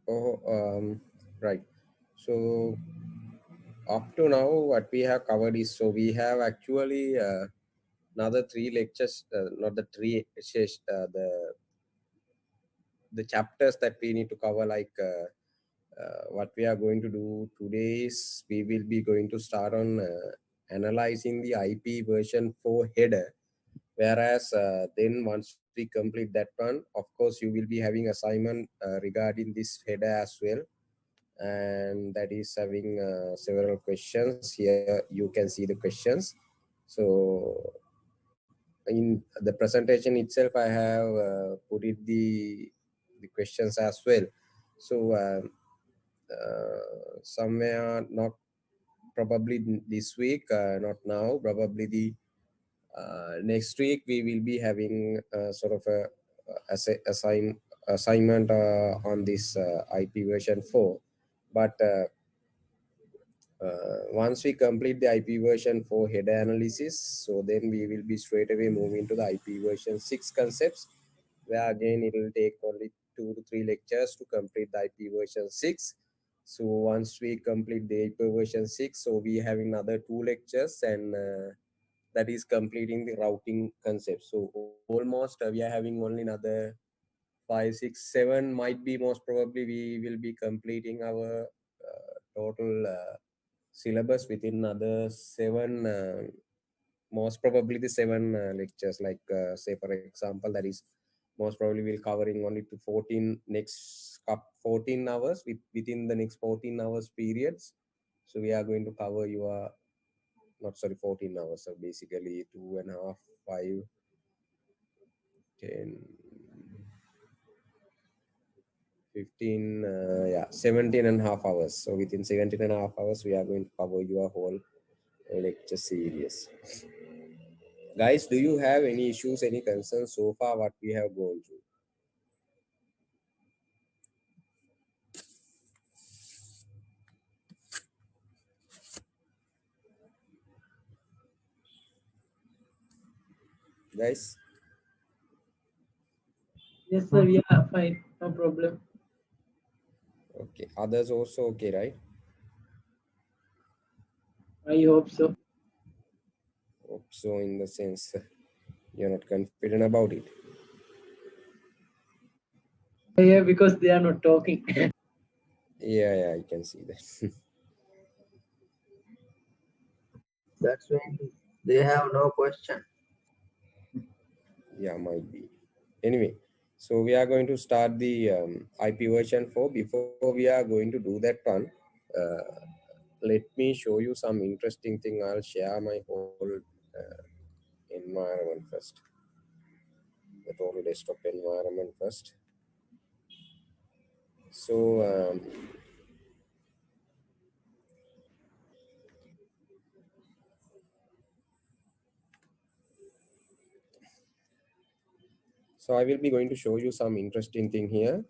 Oh, right. So up to now, what we have covered is, so we have actually another three lectures, not the three, the chapters that we need to cover, like what we are going to do today is we will be going to start on analyzing the IP version 4 header. Whereas then once we complete that one, of course, you will be having assignment regarding this header as well. And that is having several questions. Here you can see the questions. So in the presentation itself, I have put it the questions as well. So somewhere, not probably this week, not now, probably the next week we will be having sort of a assignment on this IP version 4. But once we complete the IP version 4 header analysis, so then we will be straight away moving to the IP version 6 concepts, where again it will take only 2 to 3 lectures to complete the IP version 6. So once we complete the IP version 6, so we have another 2 lectures, and that is completing the routing concept. So almost we are having only another 5, 6, 7, might be most probably we will be completing our total syllabus within another 7, most probably the 7 lectures, like say for example, that is most probably will covering only to 14 next 14 hours within the next 14 hours periods. So we are going to cover your, not sorry, 14 hours, so basically 2.5, 5, 10, 15, yeah, 17.5 hours. So within 17.5 hours we are going to cover your whole lecture series. Guys, do you have any issues, any concerns so far what we have gone through? Guys? Yes, sir. Yeah, fine. No problem. Okay. Others also okay, right? I hope so. Hope so, in the sense you're not confident about it. Yeah, because they are not talking. Yeah, yeah, I can see that. That's when they have no question. Yeah, might be. Anyway, so we are going to start the IP version 4. Before we are going to do that one, uh, let me show you some interesting thing. I'll share my whole environment first, the total desktop environment first. So so I will be going to show you some interesting thing here.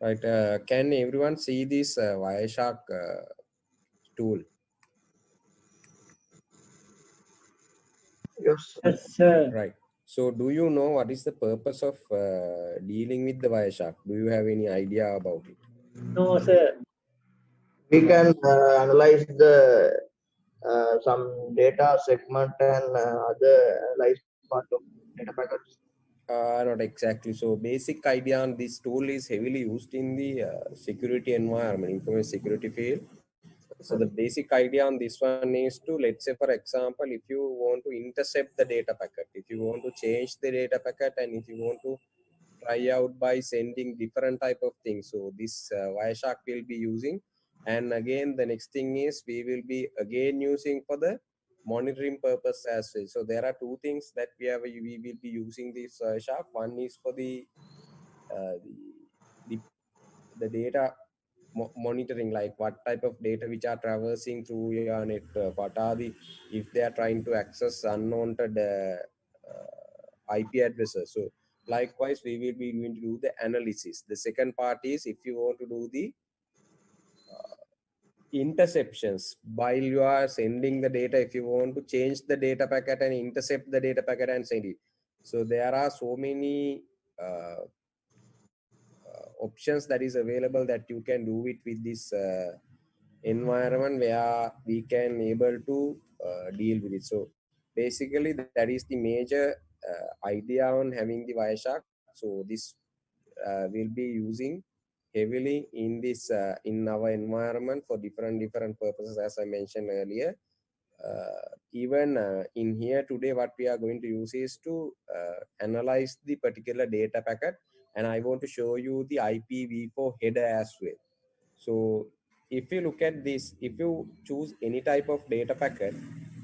Right, can everyone see this Wireshark tool? Yes. Yes, sir. Right. So do you know what is the purpose of dealing with the Wireshark? Do you have any idea about it? No, sir. We can analyze the some data segment and other analyze part of data packets. Not exactly. So basic idea on this tool is heavily used in the security environment, information security field. So the basic idea on this one is to, let's say for example, if you want to intercept the data packet, if you want to change the data packet, and if you want to try out by sending different type of things, so this Wireshark will be using. And again, the next thing is we will be again using for the monitoring purpose as well. So there are two things that we will be using this Wireshark. One is for uh, the, the data monitoring, like what type of data which are traversing through your network, what are the, if they are trying to access unwanted IP addresses. So likewise we will be going to do the analysis. The second part is if you want to do the interceptions while you are sending the data. If you want to change the data packet and intercept the data packet and send it, so there are so many options that is available that you can do it with this environment where we can able to deal with it. So basically that is the major idea on having the Wireshark. So this will be using heavily in this in our environment for different purposes, as I mentioned earlier. Even in here today, what we are going to use is to analyze the particular data packet, and I want to show you the IPv4 header as well. So if you look at this, if you choose any type of data packet,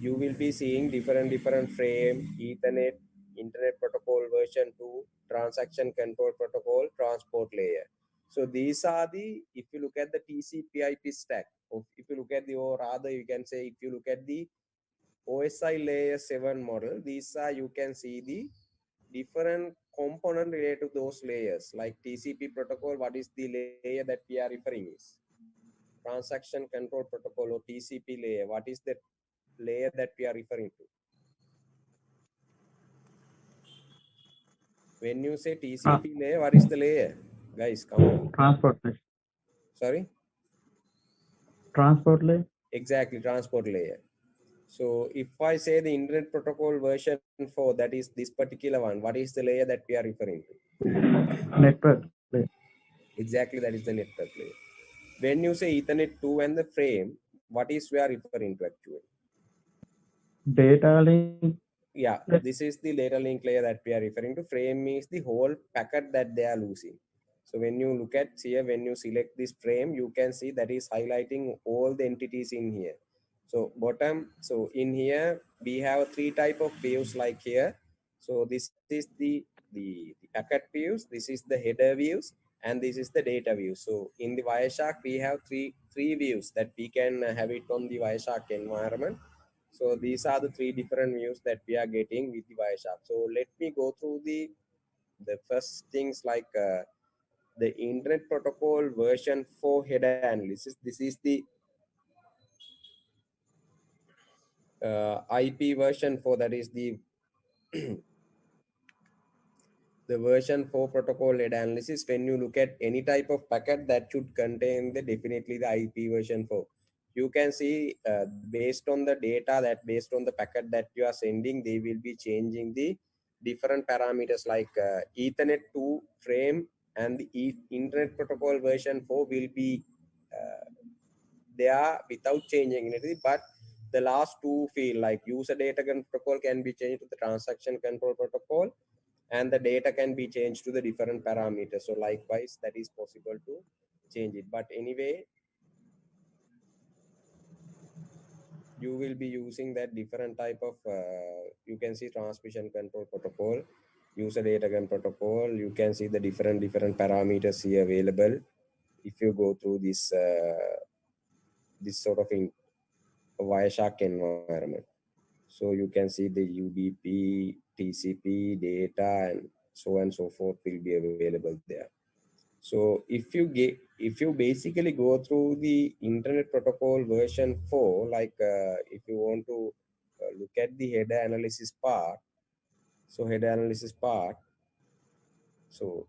you will be seeing different frame, Ethernet, Internet Protocol version 2, transaction control protocol, transport layer. So these are the, if you look at the TCP/IP stack, or if you look at the, or rather you can say, if you look at the OSI layer 7 model, these are, you can see the different component related to those layers, like TCP protocol. What is the layer that we are referring is transaction control protocol, or TCP layer. What is the layer that we are referring to? When you say TCP layer, what is the layer? Guys, come on. Transport layer. Sorry? Transport layer. Exactly, transport layer. So if I say the Internet Protocol version 4, that is this particular one, what is the layer that we are referring to? Network layer. Exactly, that is the network layer. When you say Ethernet 2 and the frame, what is we are referring to actually? Data link. Yeah, this is the data link layer that we are referring to. Frame means the whole packet that they are losing. So when you look at here, when you select this frame, you can see that is highlighting all the entities in here. So bottom, so in here we have three type of views like here. So this is the packet views, this is the header views, and this is the data view. So in the Wireshark we have three views that we can have it on the Wireshark environment. So these are the three different views that we are getting with the Wireshark. So let me go through the first things like the Internet Protocol version 4 header analysis. This is the IP version 4, that is the version 4 protocol header analysis. When you look at any type of packet, that should contain the definitely the IP version 4. You can see based on the data, that based on the packet that you are sending, they will be changing the different parameters like Ethernet 2 frame and the Internet Protocol version 4 will be there without changing anything, but the last two field like user data protocol can be changed to the transaction control protocol, and the data can be changed to the different parameters. So likewise, that is possible to change it. But anyway, you will be using that different type of you can see transmission control protocol, user data protocol. You can see the different parameters here available if you go through this sort of in Wireshark environment. So you can see the UDP, TCP data, and so on and so forth will be available there. So if you basically go through the Internet Protocol version 4, like if you want to look at the header analysis part, so header analysis part, so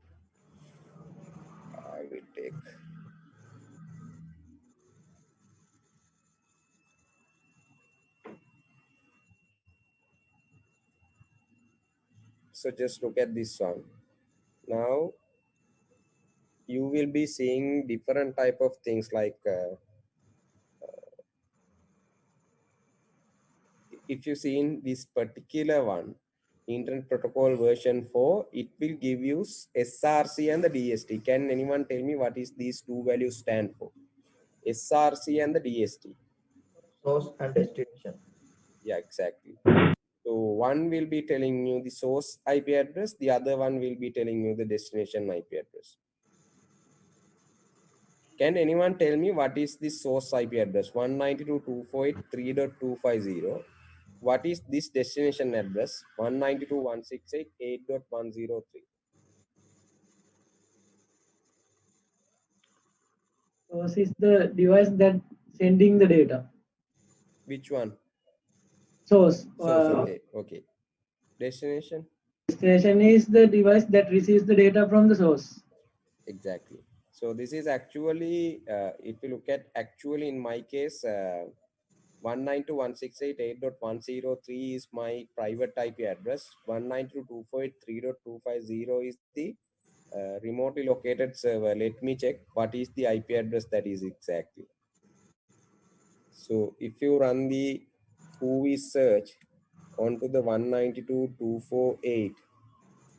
I will take. So just look at this one. Now you will be seeing different type of things like if you see in this particular one, Internet Protocol version 4, it will give you SRC and the DST. Can anyone tell me what is these two values stand for? SRC and the DST. Source and destination. Yeah, exactly. So one will be telling you the source IP address, the other one will be telling you the destination IP address. Can anyone tell me what is the source IP address? 192.248.3.250. What is this destination address? 192.168.8.103. Source is the device that sending the data. Which one? Source. Source. Okay. Destination. Destination is the device that receives the data from the source. Exactly. So this is actually, if you look at actually in my case, 192.168.8.103 is my private IP address. 192.248.3.250 is the remotely located server. Let me check what is the IP address that is exactly. So if you run the who is search onto the 192.248,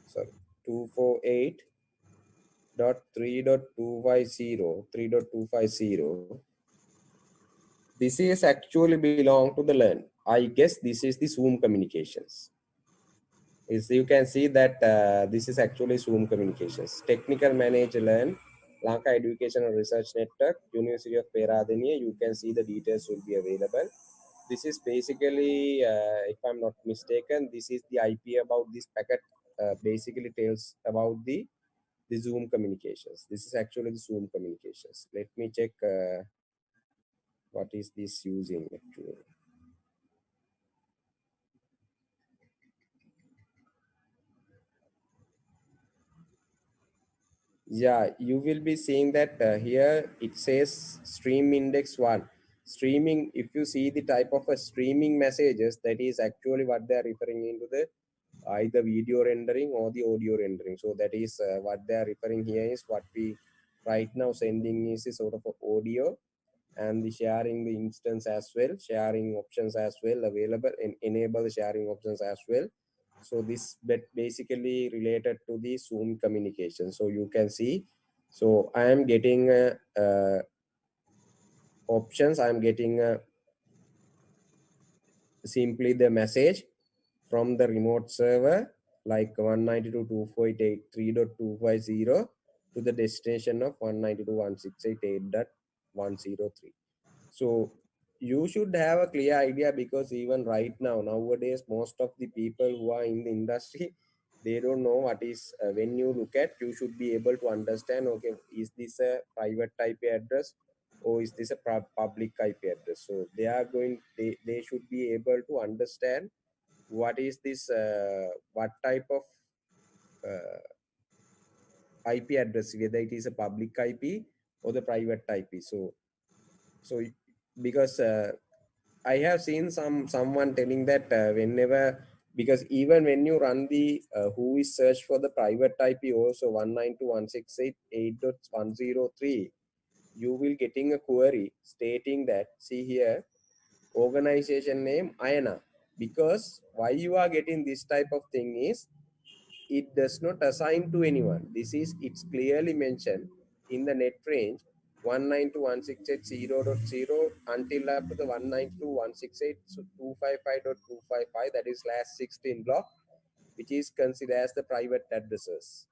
sorry, 248.3.250, this is actually belong to the LAN. I guess this is the Zoom communications. Is you can see that this is actually Zoom communications. Technical manager LAN, Lanka Education and Research Network, University of Peradeniya. You can see the details will be available. This is basically, if I'm not mistaken, this is the IP about this packet. Basically tells about the Zoom communications. This is actually the Zoom communications. Let me check what is this using actually. Yeah, you will be seeing that here it says stream index 1. Streaming, if you see the type of a streaming messages, that is actually what they are referring into the either video rendering or the audio rendering. So that is what they are referring here is what we right now sending is a sort of a audio, and the sharing the instance as well, sharing options as well available, and enable the sharing options as well. So this basically related to the Zoom communication. So you can see, so I am getting options, I am getting simply the message from the remote server like 192.248.3.250 to the destination of 192.168.8.103. So you should have a clear idea, because even right now, nowadays, most of the people who are in the industry, they don't know what is, when you look at, you should be able to understand, okay, is this a private IP address or is this a public IP address? So they should be able to understand what is this, what type of IP address, whether it is a public IP or the private IP. So because I have seen someone telling that whenever, because even when you run the who is search for the private IP also 192.168.8.103, you will getting a query stating that, see here, organization name IANA. Because why you are getting this type of thing is, it does not assign to anyone. This is, it's clearly mentioned in the net range 192.168.0.0 until up to the 192.168.255.255, that is last 16 block, which is considered as the private addresses.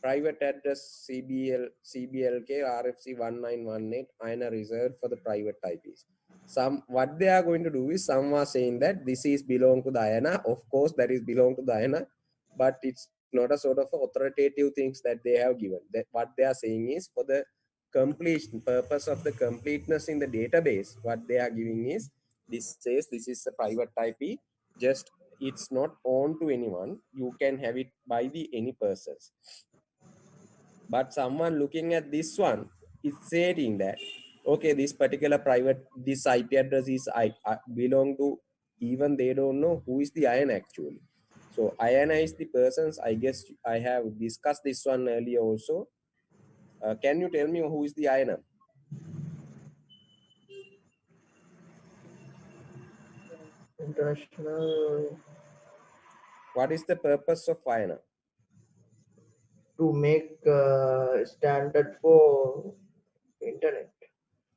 Private address CBLK RFC 1918 INA reserved for the private IPs. What they are going to do is, some are saying that this is belong to the IANA. Of course, that is belong to the IANA, but it's not a sort of authoritative things that they have given. That what they are saying is, for the completion purpose of the completeness in the database, what they are giving is, this says this is a private IP. Just it's not owned to anyone. You can have it by the any persons. But someone looking at this one is saying that, okay, this particular private, this IP address is I belong to, even they don't know who is the IANA actually. So IANA is the persons, I guess I have discussed this one earlier also. Can you tell me who is the IANA? International, What is the purpose of IANA? to make standard for internet.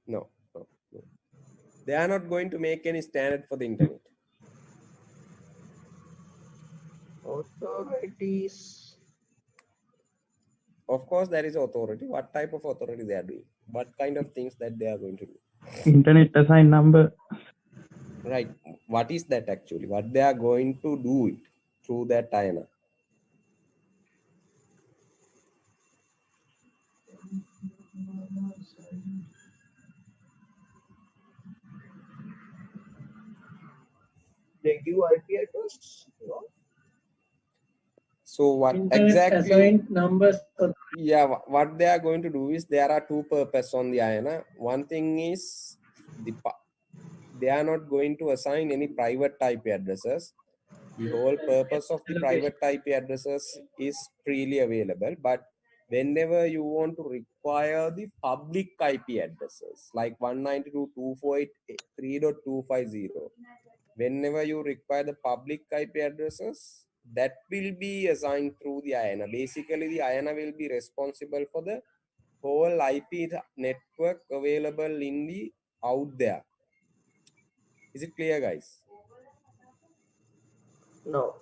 No, no, no. They are not going to make any standard for the internet. Authorities, Of course, there is authority. What type of authority they are doing? What kind of things that they are going to do? Internet assigned number. Right. What is that actually? What they are going to do it through that IANA? they give IP address? No. So what Internet exactly? assigned numbers for Yeah, what they are going to do is there are two purposes on the IANA. One thing is they are not going to assign any private IP addresses. The whole purpose of the allocation. private IP addresses is freely available, but whenever you want to require the public IP addresses like 192.248.3.250, whenever you require the public IP addresses, that will be assigned through the IANA. Basically, the IANA will be responsible for the whole IP network available in the out there. Is it clear, guys? No.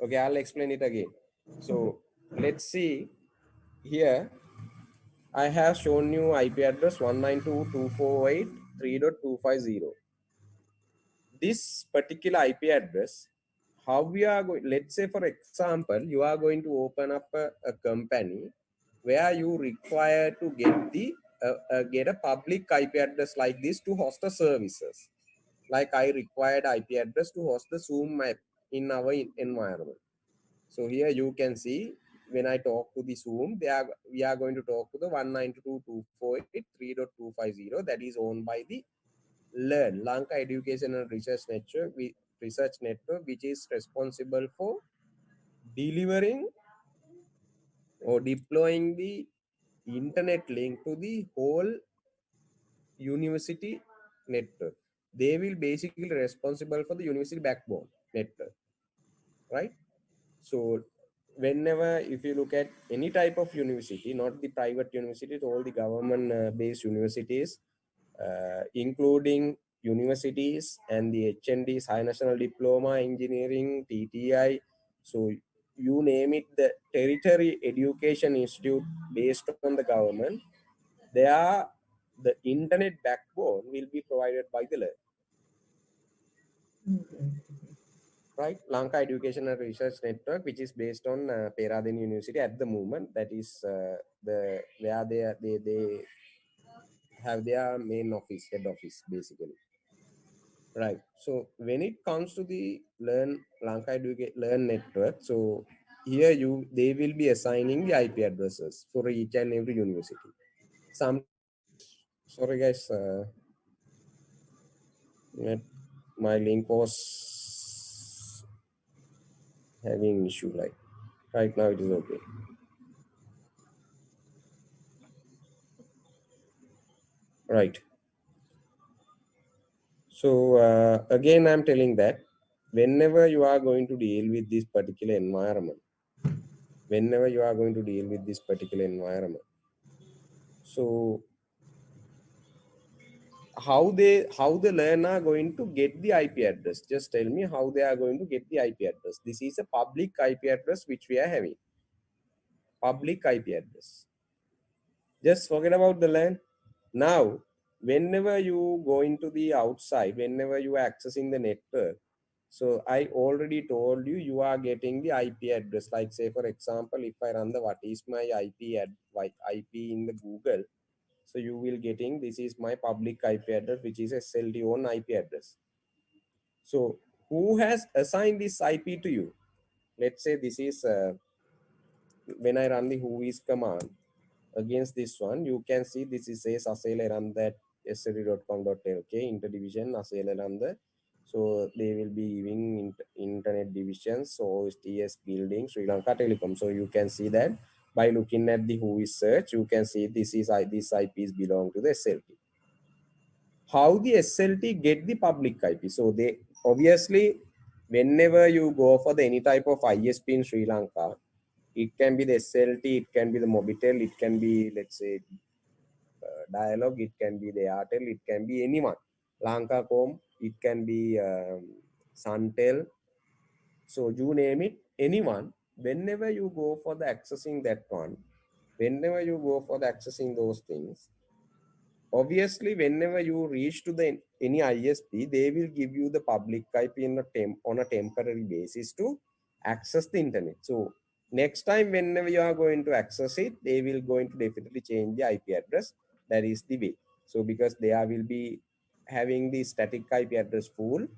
Okay, I'll explain it again. So let's see here. I have shown you IP address 192.248.3.250. This particular IP address, how we are going, let's say for example, you are going to open up a company where you require to get a public IP address like this to host the services. Like I required IP address to host the Zoom app in our environment. So here you can see when I talk to the Zoom, we are going to talk to the 192.248.3.250 that is owned by the Learn Lanka Education and Research Network, which is responsible for delivering or deploying the internet link to the whole university network. They will basically responsible for the university backbone network, right? So whenever if you look at any type of university, not the private universities, all the government based universities, including universities and the HNDs, High National Diploma, Engineering, TTI, so you name it, the tertiary education institute based on the government, they are the internet backbone will be provided by the learn. Right, Lanka Education and Research Network, which is based on Peradeniya University at the moment. That is the where they have their main office, head office, basically. Right. So when it comes to the Lanka Learn Network, so here they will be assigning the IP addresses for each and every university. Some sorry guys, my link was having issue. Like right now, it is okay. Right. So again, I'm telling that whenever you are going to deal with this particular environment, so how the learner are going to get the IP address? Just tell me how they are going to get the IP address. This is a public IP address which we are having. Public IP address. Just forget about the LAN. Now, whenever you go into the outside, whenever you are accessing the network, so I already told you, you are getting the IP address. Like say, for example, if I run the what is my IP in the Google, so you will getting, this is my public IP address, which is a SLT own IP address. So who has assigned this IP to you? Let's say this is, when I run the who is command, against this one, you can see this is says Asela run that SE02.com.lk interdivision Asela run the. So they will be giving internet divisions, so STS building Sri Lanka Telecom. So you can see that by looking at the who is search, you can see this IPs belong to the SLT. How the SLT get the public IP? So they obviously, whenever you go for the any type of ISP in Sri Lanka, it can be the SLT, it can be the Mobitel, it can be, let's say, Dialog, it can be the Airtel, it can be anyone. Lankacom, it can be Suntel. So you name it, anyone. Whenever you go for the accessing that one, whenever you go for the accessing those things, obviously, whenever you reach to the any ISP, they will give you the public IP on a temporary basis to access the internet. So next time, whenever you are going to access it, they will going to definitely change the IP address. That is the way. So because they will be having the static IP address pool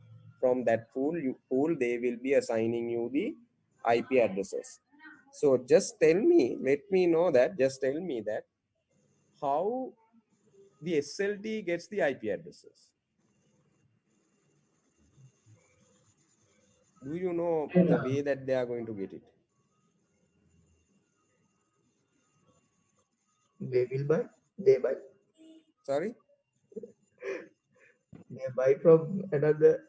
from that pool, they will be assigning you the IP addresses. So just tell me, let me know that, just tell me that how the SLT gets the IP addresses. Do you know the way that they are going to get it? They will buy. They buy. Sorry? They buy from another.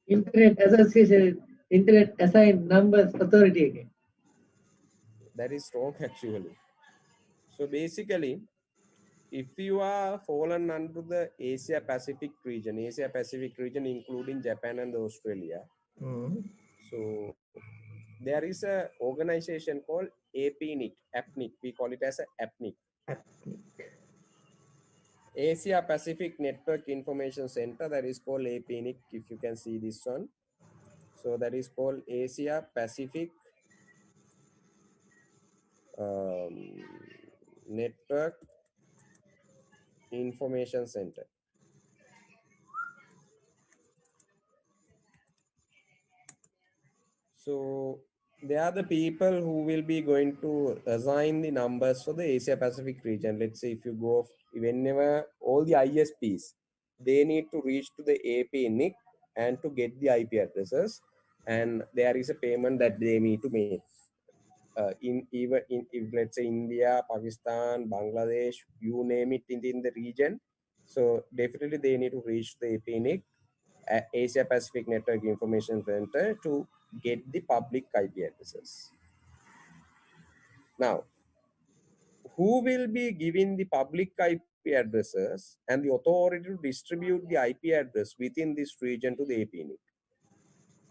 Internet Association, Internet Assigned Numbers Authority again. That is wrong actually. So basically, if you are fallen under the Asia Pacific region including Japan and Australia, Mm, so there is a organization called APNIC. We call it as a APNIC, ethnic. Asia Pacific Network Information Center. That is called APNIC. If you can see this one, so that is called Asia Pacific um, Network Information Center. So they are the people who will be going to assign the numbers for the Asia Pacific region. Let's say if you go, whenever all the ISPs, they need to reach to the AP NIC and to get the IP addresses, and there is a payment that they need to make. In even in, if let's say India, Pakistan, Bangladesh, you name it, in the region, so definitely they need to reach the AP NIC, Asia Pacific Network Information Center, to get the public IP addresses. Now, who will be giving the public IP addresses and the authority to distribute the IP address within this region to the APNIC?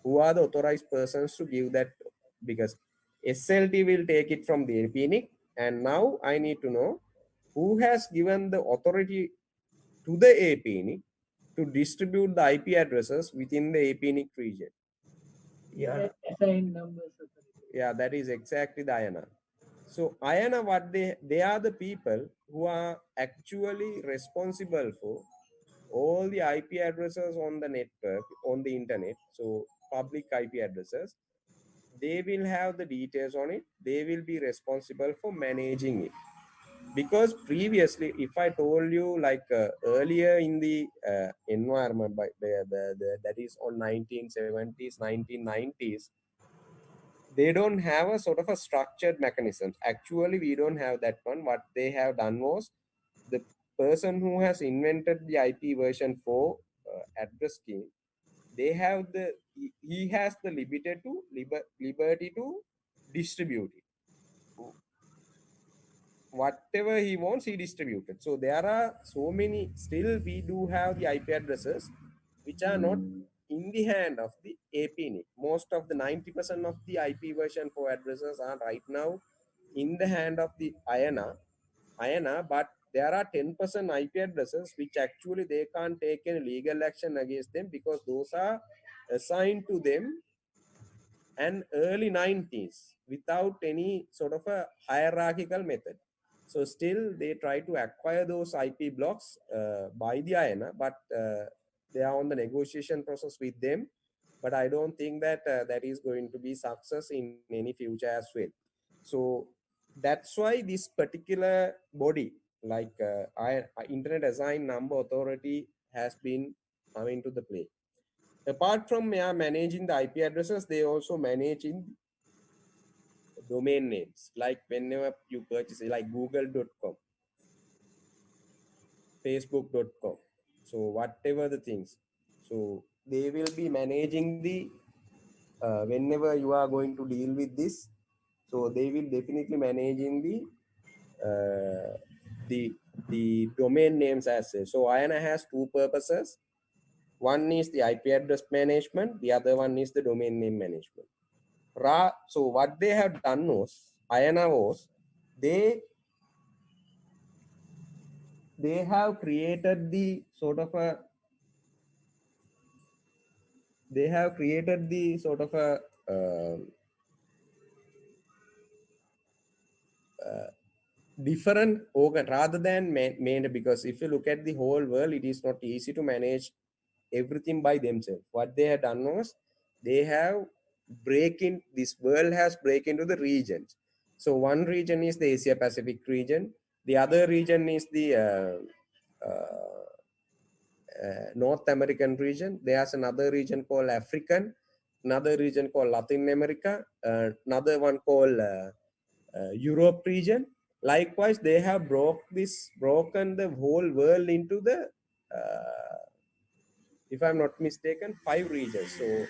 Who are the authorized persons to give that? Because SLT will take it from the APNIC, and now I need to know who has given the authority to the APNIC to distribute the IP addresses within the APNIC region. Yeah. Assigned Numbers Authority. Yeah, that is exactly the IANA. So IANA, what they are the people who are actually responsible for all the IP addresses on the network, on the internet. So public IP addresses, they will have the details on it. They will be responsible for managing it. Because previously, if I told you like earlier in the environment, by that is on 1970s, 1990s, they don't have a sort of a structured mechanism. Actually, we don't have that one. What they have done was, the person who has invented the IP version 4 address scheme, they have he has the liberty to distribute it. Whatever he wants, he distributed. So there are so many, still we do have the IP addresses which are not in the hand of the APNIC. Most of the 90% of the IP version 4 addresses are right now in the hand of the IANA, but there are 10% IP addresses which actually they can't take any legal action against them, because those are assigned to them and early 90s without any sort of a hierarchical method. So still they try to acquire those IP blocks by the IANA, but they are on the negotiation process with them. But I don't think that that is going to be success in any future as well. So that's why this particular body, like Internet Assigned Number Authority, has been coming to the play. Apart from managing the IP addresses, they also manage in domain names. Like whenever you purchase it, like google.com, facebook.com, so whatever the things, so they will be managing the whenever you are going to deal with this, so they will definitely managing uh, the the domain names as well. So IANA has two purposes. One is the IP address management, the other one is the domain name management. So what they have done was, IANA was, they have created the sort of a they have created the sort of a different organ rather than main, because if you look at the whole world, it is not easy to manage everything by themselves. What they have done was they have this world has break into the regions. So one region is the Asia Pacific region, the other region is the North American region. There's another region called African, another region called Latin America, another one called Europe region. Likewise, they have broken the whole world into the, if I'm not mistaken, 5 regions. So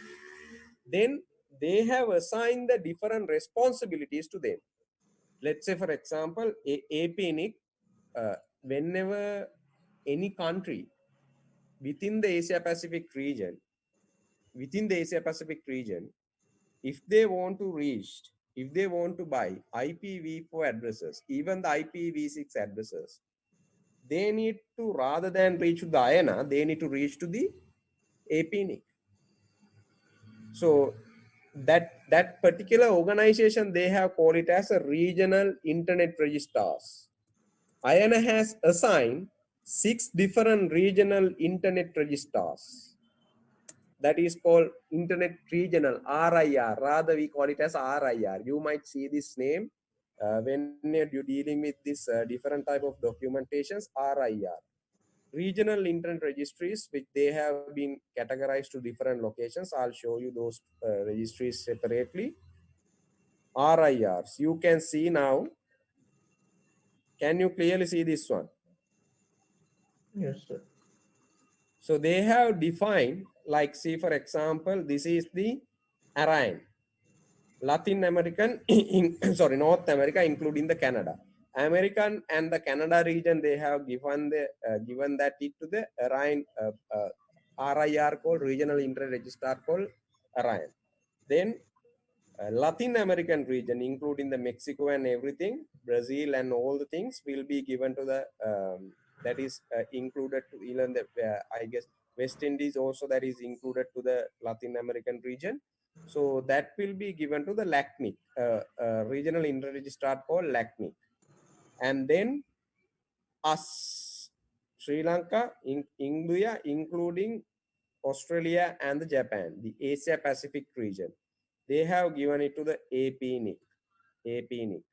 then they have assigned the different responsibilities to them. Let's say, for example, APNIC, whenever any country within the Asia Pacific region, if they want to reach, if they want to buy IPv4 addresses, even the IPv6 addresses, they need to, rather than reach to the IANA, they need to reach to the APNIC. So that particular organization, they have called it as a regional internet registrars. IANA has assigned 6 different regional internet registrars. That is called internet regional, RIR. Rather, we call it as RIR. You might see this name when you're dealing with this different type of documentations, RIR. Regional internet registries, which they have been categorized to different locations. I'll show you those registries separately. RIRs. You can see now. Can you clearly see this one? Yes, sir. So they have defined, like, see, for example, this is the ARAN. Latin American, sorry, North America, including the Canada. American and the Canada region, they have given that it to the RIN, RIR called Regional Internet Registrar called RIN. Then Latin American region, including the Mexico and everything, Brazil and all the things, will be given to the that is included to even the I guess West Indies also, that is included to the Latin American region. So that will be given to the LACNIC, regional internet registrar called LACNIC. And then us, Sri Lanka, India, including Australia and the Japan, the Asia Pacific region, they have given it to the APNIC. APNIC.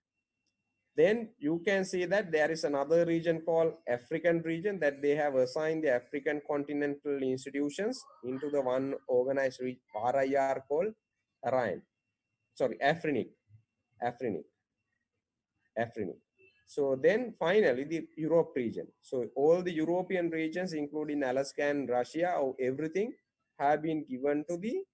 Then you can see that there is another region called African region, that they have assigned the African continental institutions into the one organized RIR called RIN. Sorry, Afrinic. Afrinic. Afrinic. So then finally the Europe region. So all the European regions, including Alaska and Russia, or everything, have been given to the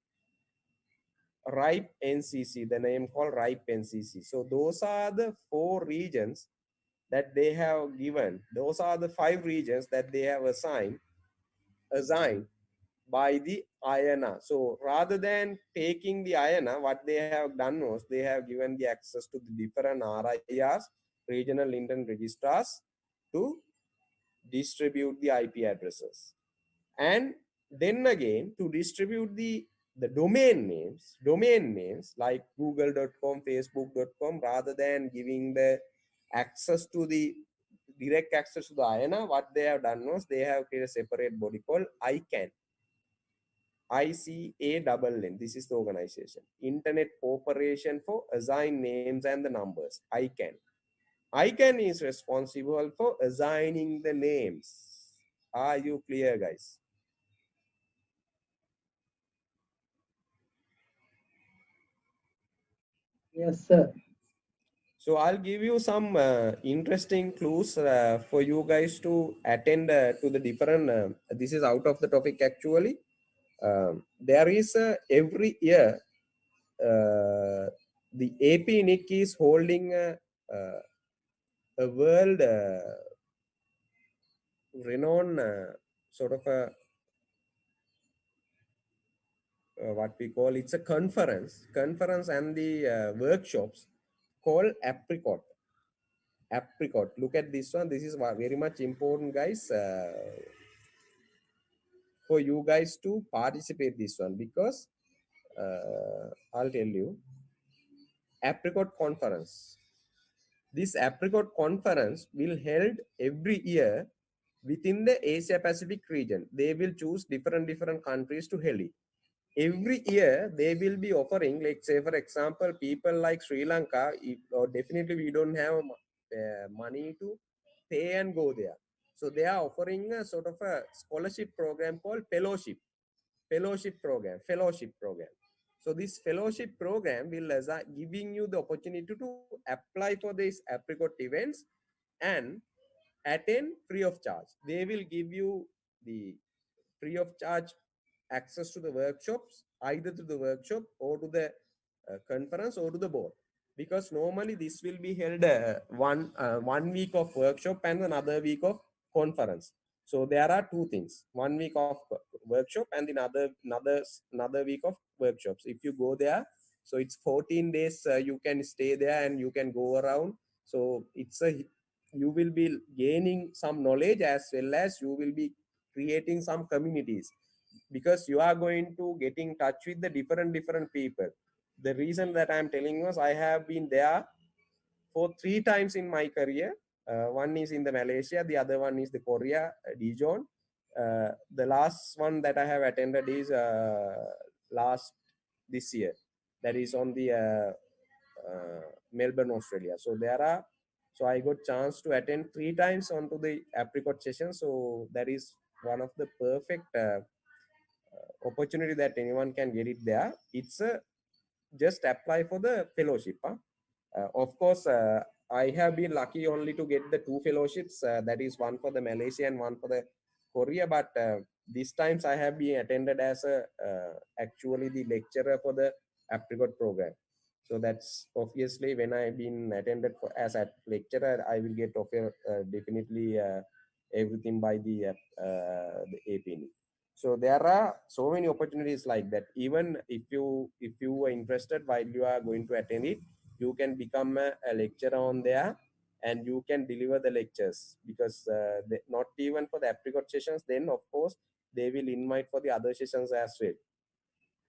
RIPE NCC, the name called RIPE NCC. So those are the 4 regions that they have given. Those are the 5 regions that they have assigned by the IANA. So rather than taking the IANA, what they have done was they have given the access to the different RIRs, regional internet registrars, to distribute the IP addresses. And then again, to distribute the domain names like google.com, facebook.com, rather than giving the access to the direct access to the IANA, what they have done was they have created a separate body called ICANN. ICANN. This is the organization, Internet Corporation for Assigned Names and the Numbers, ICANN. ICANN is responsible for assigning the names. Are you clear, guys? Yes, sir. So I'll give you some interesting clues for you guys to attend to the different, this is out of the topic actually. There is every year, the APNIC is holding a world renowned sort of a, what we call, it's a conference and the workshops called Apricot. Look at this one. This is very much important, guys, for you guys to participate this one, because I'll tell you, Apricot conference. This Apricot conference will held every year within the Asia Pacific region. They will choose different countries to held it. Every year they will be offering, like say for example, people like Sri Lanka, or definitely we don't have money to pay and go there. So they are offering a sort of a scholarship program called fellowship program. So this fellowship program will giving you the opportunity to apply for these apricot events and attend free of charge. They will give you the free of charge access to the workshops, either to the workshop or to the conference or to the board. Because normally this will be held 1 week of workshop and another week of conference. So there are two things: 1 week of workshop and another week of workshops. If you go there, so it's 14 days. You can stay there and you can go around. So it's a you will be gaining some knowledge as well as you will be creating some communities, because you are going to get in touch with the different people. The reason that I'm telling was I have been there for 3 times in my career. One is in the Malaysia, the other one is the Korea, Dijon. The last one that I have attended is last this year. That is on the Melbourne, Australia. So I got chance to attend 3 times onto the apricot session. So that is one of the perfect opportunity that anyone can get it there. It's a just apply for the fellowship. Huh? Of course, I have been lucky only to get the 2 fellowships. That is one for the Malaysia and one for the Korea. But these times I have been attended as a actually the lecturer for the apricot program. So that's obviously when I've been attended for as a lecturer, I will get offer definitely everything by the AP. So there are so many opportunities like that. Even if you are interested while you are going to attend it, you can become a lecturer on there and you can deliver the lectures, because not even for the apricot sessions, then of course they will invite for the other sessions as well,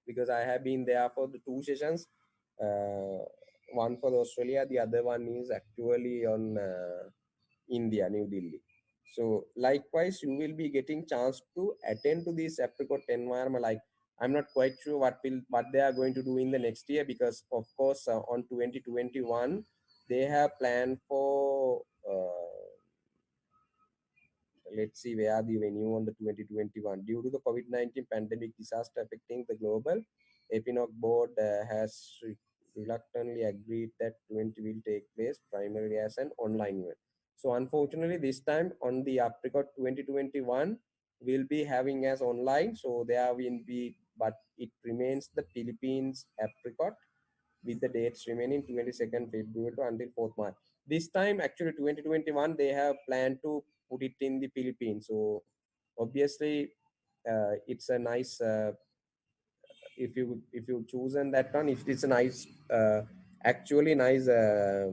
because I have been there for the 2 sessions. uh, One for Australia, the other one is actually on India, New Delhi. So likewise you will be getting chance to attend to this apricot environment. Like, I'm not quite sure what they are going to do in the next year, because of course on 2021 they have planned for let's see where the venue on the 2021. Due to the COVID-19 pandemic disaster affecting the global, Epinog board has reluctantly agreed that 20 will take place primarily as an online event. So unfortunately, this time on the Apricot 2021 will be having as online. So there will be, but it remains the Philippines Apricot with the dates remaining 22nd February to until 4th March. This time, actually 2021, they have planned to put it in the Philippines. So obviously, it's a nice if you chosen that one. If it's a nice, actually nice a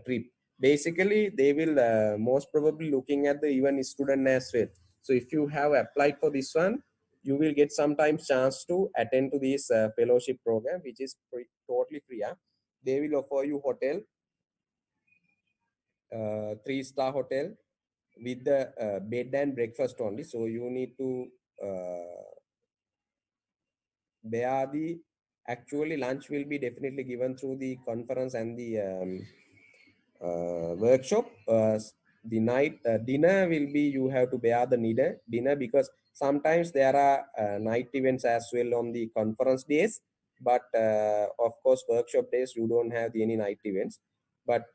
trip. Basically, they will most probably looking at the even student as well. So if you have applied for this one, you will get sometimes chance to attend to this fellowship program, which is totally free. Huh? They will offer you hotel, 3-star hotel with the bed and breakfast only. So you need to bear the actually lunch will be definitely given through the conference and the workshop. The night dinner will be you have to bear the dinner, because sometimes there are night events as well on the conference days. But of course, workshop days you don't have any night events. But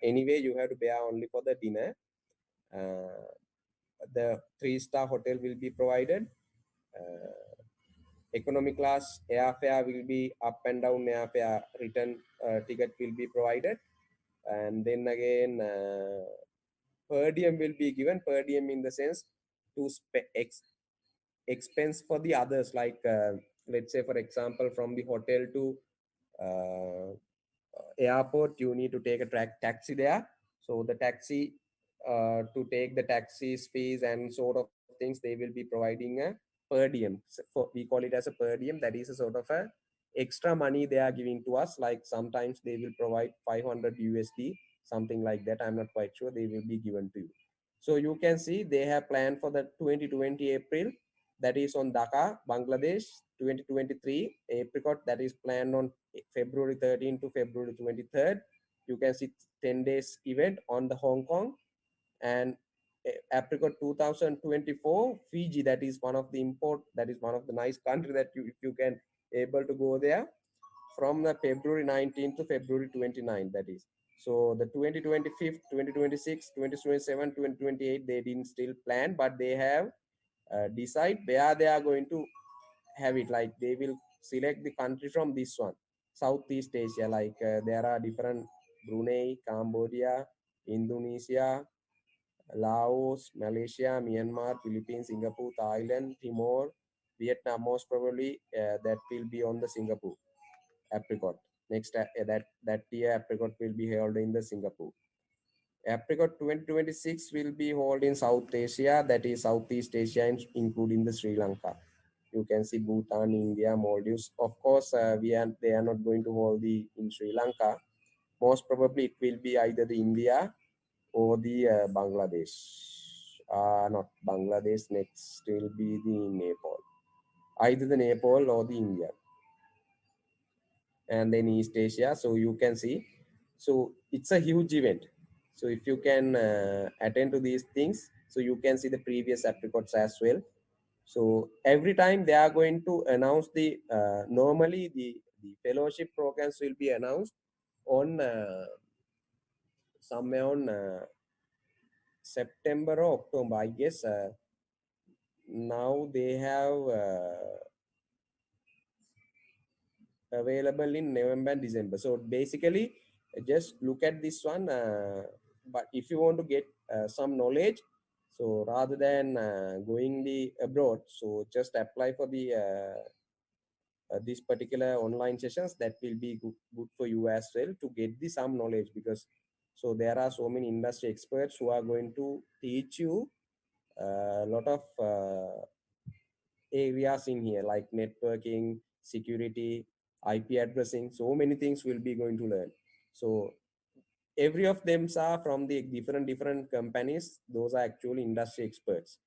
anyway, you have to bear only for the dinner. The 3-star hotel will be provided. Economy class airfare will be up and down airfare, return ticket will be provided. And then again, per diem will be given. Per diem in the sense to expense for the others, like let's say for example, from the hotel to uh, airport, you need to take a taxi there. So the taxi, to take the taxi's fees and sort of things, they will be providing a per diem. We call it as a per diem. That is a sort of a extra money they are giving to us. Like sometimes they will provide 500 USD, something like that. I'm not quite sure. They will be given to you. So you can see they have planned for the 2020 April, that is on Dhaka, Bangladesh. 2023 apricot, that is planned on February 13 to February 23rd. You can see 10 days event on the Hong Kong. And apricot 2024 Fiji, that is one of the import, that is one of the nice country that you, if you can able to go there, from the February 19th to February 29th, that is. So the 2025, 2026, 2027, 2028, they didn't still plan, but they have decide where they are going to have it. Like they will select the country from this one, Southeast Asia. Like there are different: Brunei, Cambodia, Indonesia, Laos, Malaysia, Myanmar, Philippines, Singapore, Thailand, Timor, Vietnam. Most probably that will be on the Singapore apricot. Next that year apricot will be held in the Singapore. Apricot 2026 will be held in South Asia, that is Southeast Asia, including the Sri Lanka. You can see Bhutan, India, Maldives. Of course, they are not going to hold the in Sri Lanka. Most probably it will be either the India or the Bangladesh. Not Bangladesh. Next will be the Nepal. Either the Nepal or the India, and then East Asia. So you can see, so it's a huge event. So if you can attend to these things, so you can see the previous apricots as well. So every time they are going to announce the normally the fellowship programs will be announced on somewhere on September or October, I guess. Now they have available in November and December. So basically, just look at this one. But if you want to get some knowledge, so rather than going the abroad, so just apply for the this particular online sessions. That will be good for you as well to get the some knowledge, because so there are so many industry experts who are going to teach you a lot of areas in here, like networking, security, IP addressing. So many things will be going to learn. So every of them are from the different companies. Those are actually industry experts.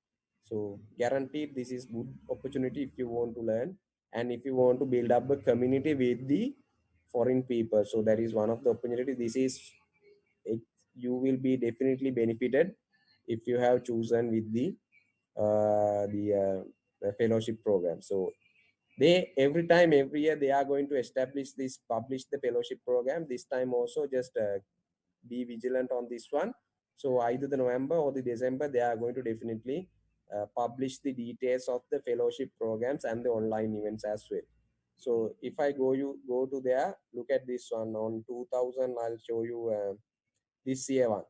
So guaranteed this is good opportunity if you want to learn, and if you want to build up a community with the foreign people. So that is one of the opportunity. This is it, you will be definitely benefited if you have chosen with the fellowship program. So they every time every year they are going to establish this, publish the fellowship program. This time also just be vigilant on this one. So either the November or the December, they are going to definitely publish the details of the fellowship programs and the online events as well. So if I go to there, look at this one on 2000. I'll show you this year one,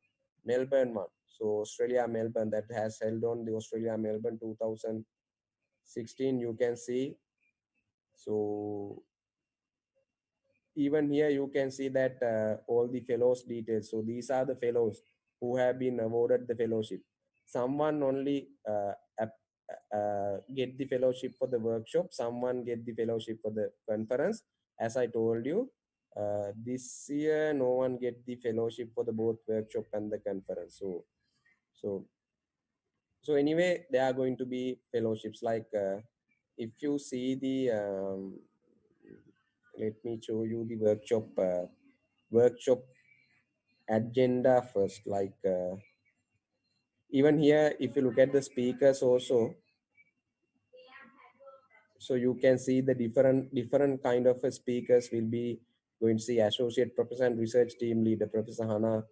Melbourne one. So Australia Melbourne, that has held on the Australia Melbourne 2016. You can see. So even here you can see that all the fellows details. So these are the fellows who have been awarded the fellowship. Someone only get the fellowship for the workshop, someone get the fellowship for the conference. As I told you, this year no one get the fellowship for the both workshop and the conference. So so anyway, there are going to be fellowships. Like if you see the let me show you the workshop agenda first. Like even here, if you look at the speakers also, so you can see the different kind of speakers will be going to see: associate professor and research team leader Professor Hannah,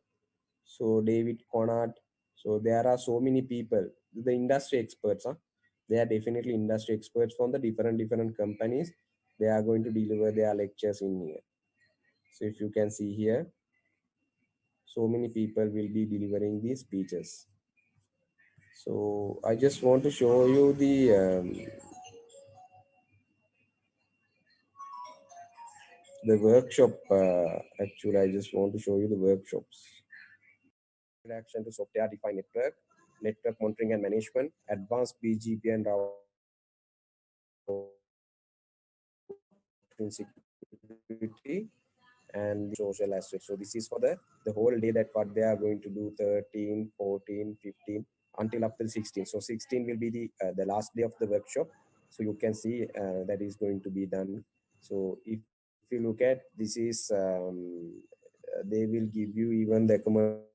so David Conard. So there are so many people, the industry experts, huh? They are definitely industry experts from the different companies. They are going to deliver their lectures in here. So if you can see here, so many people will be delivering these speeches. So I just want to show you the workshop. Actually, I just want to show you the workshops. Introduction to software defined network monitoring and management, advanced BGP and routing security, and then and social as well. So this is for the whole day that what they are going to do, 13, 14, 15 until up till 16. So 16 will be the last day of the workshop. So you can see that is going to be done. So if you look at this is they will give you even the accommodation,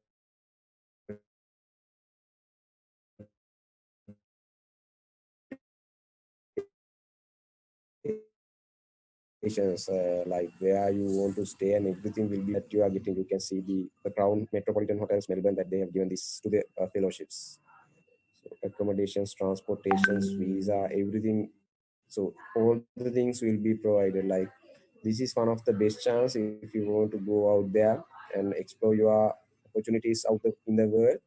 like where you want to stay and everything will be that you are getting. You can see the Crown Metropolitan Hotels Melbourne that they have given this to the fellowships. So accommodations, transportations, visa, everything. So all the things will be provided. Like this is one of the best chance if you want to go out there and explore your opportunities out in the world.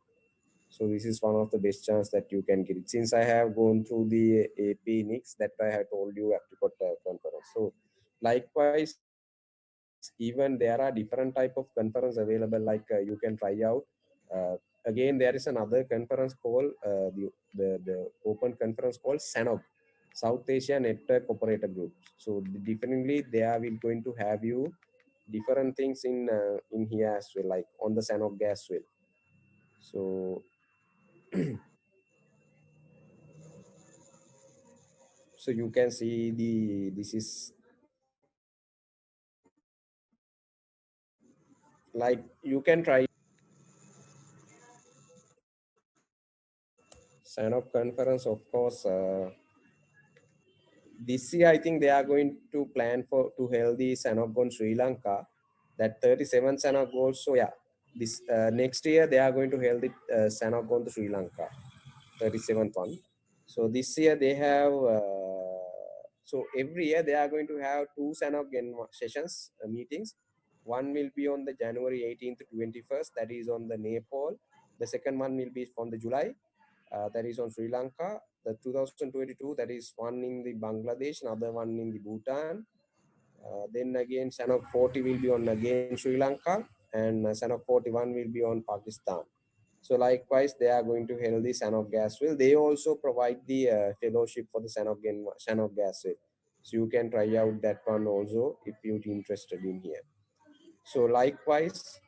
So this is one of the best chance that you can get it. Since I have gone through the AP NICS that I have told you apricot conference. So likewise, even there are different type of conference available. Like you can try out. Again, there is another conference called the open conference called SANOG, South Asia Network Operator Group. So differently, they are will going to have you different things in here as well, like on the SANOG as well. So so you can see this is like you can try sign up conference. Of course, this year I think they are going to plan for to hold the Sanok on Sri Lanka, that 37 Sanok goals. So yeah, this next year they are going to hold the Sanok on the Sri Lanka, 37th one. So this year they have so every year they are going to have two Sanok sessions meetings. One will be on the January 18th to 21st, that is on the Nepal. The second one will be from the July, that is on Sri Lanka. The 2022, that is one in the Bangladesh, another one in the Bhutan. Then again, Sanok 40 will be on again Sri Lanka, and Sanok 41 will be on Pakistan. So likewise, they are going to hold the Sanok Gas Well. They also provide the fellowship for the Sanok Gas Well. So you can try out that one also if you're interested in here. So likewise,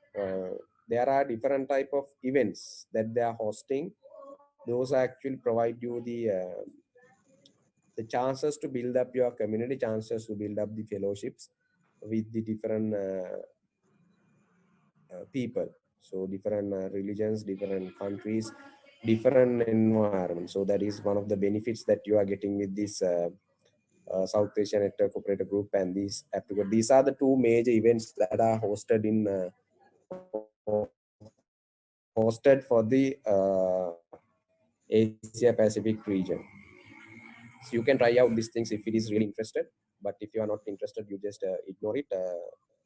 there are different type of events that they are hosting. Those actually provide you the chances to build up your community, chances to build up the fellowships with the different people. So different religions, different countries, different environments. So that is one of the benefits that you are getting with this South Asian Network Operator Group and these Apricot. These are the two major events that are hosted in hosted for the Asia Pacific region. So you can try out these things if it is really interested. But if you are not interested, you just ignore it.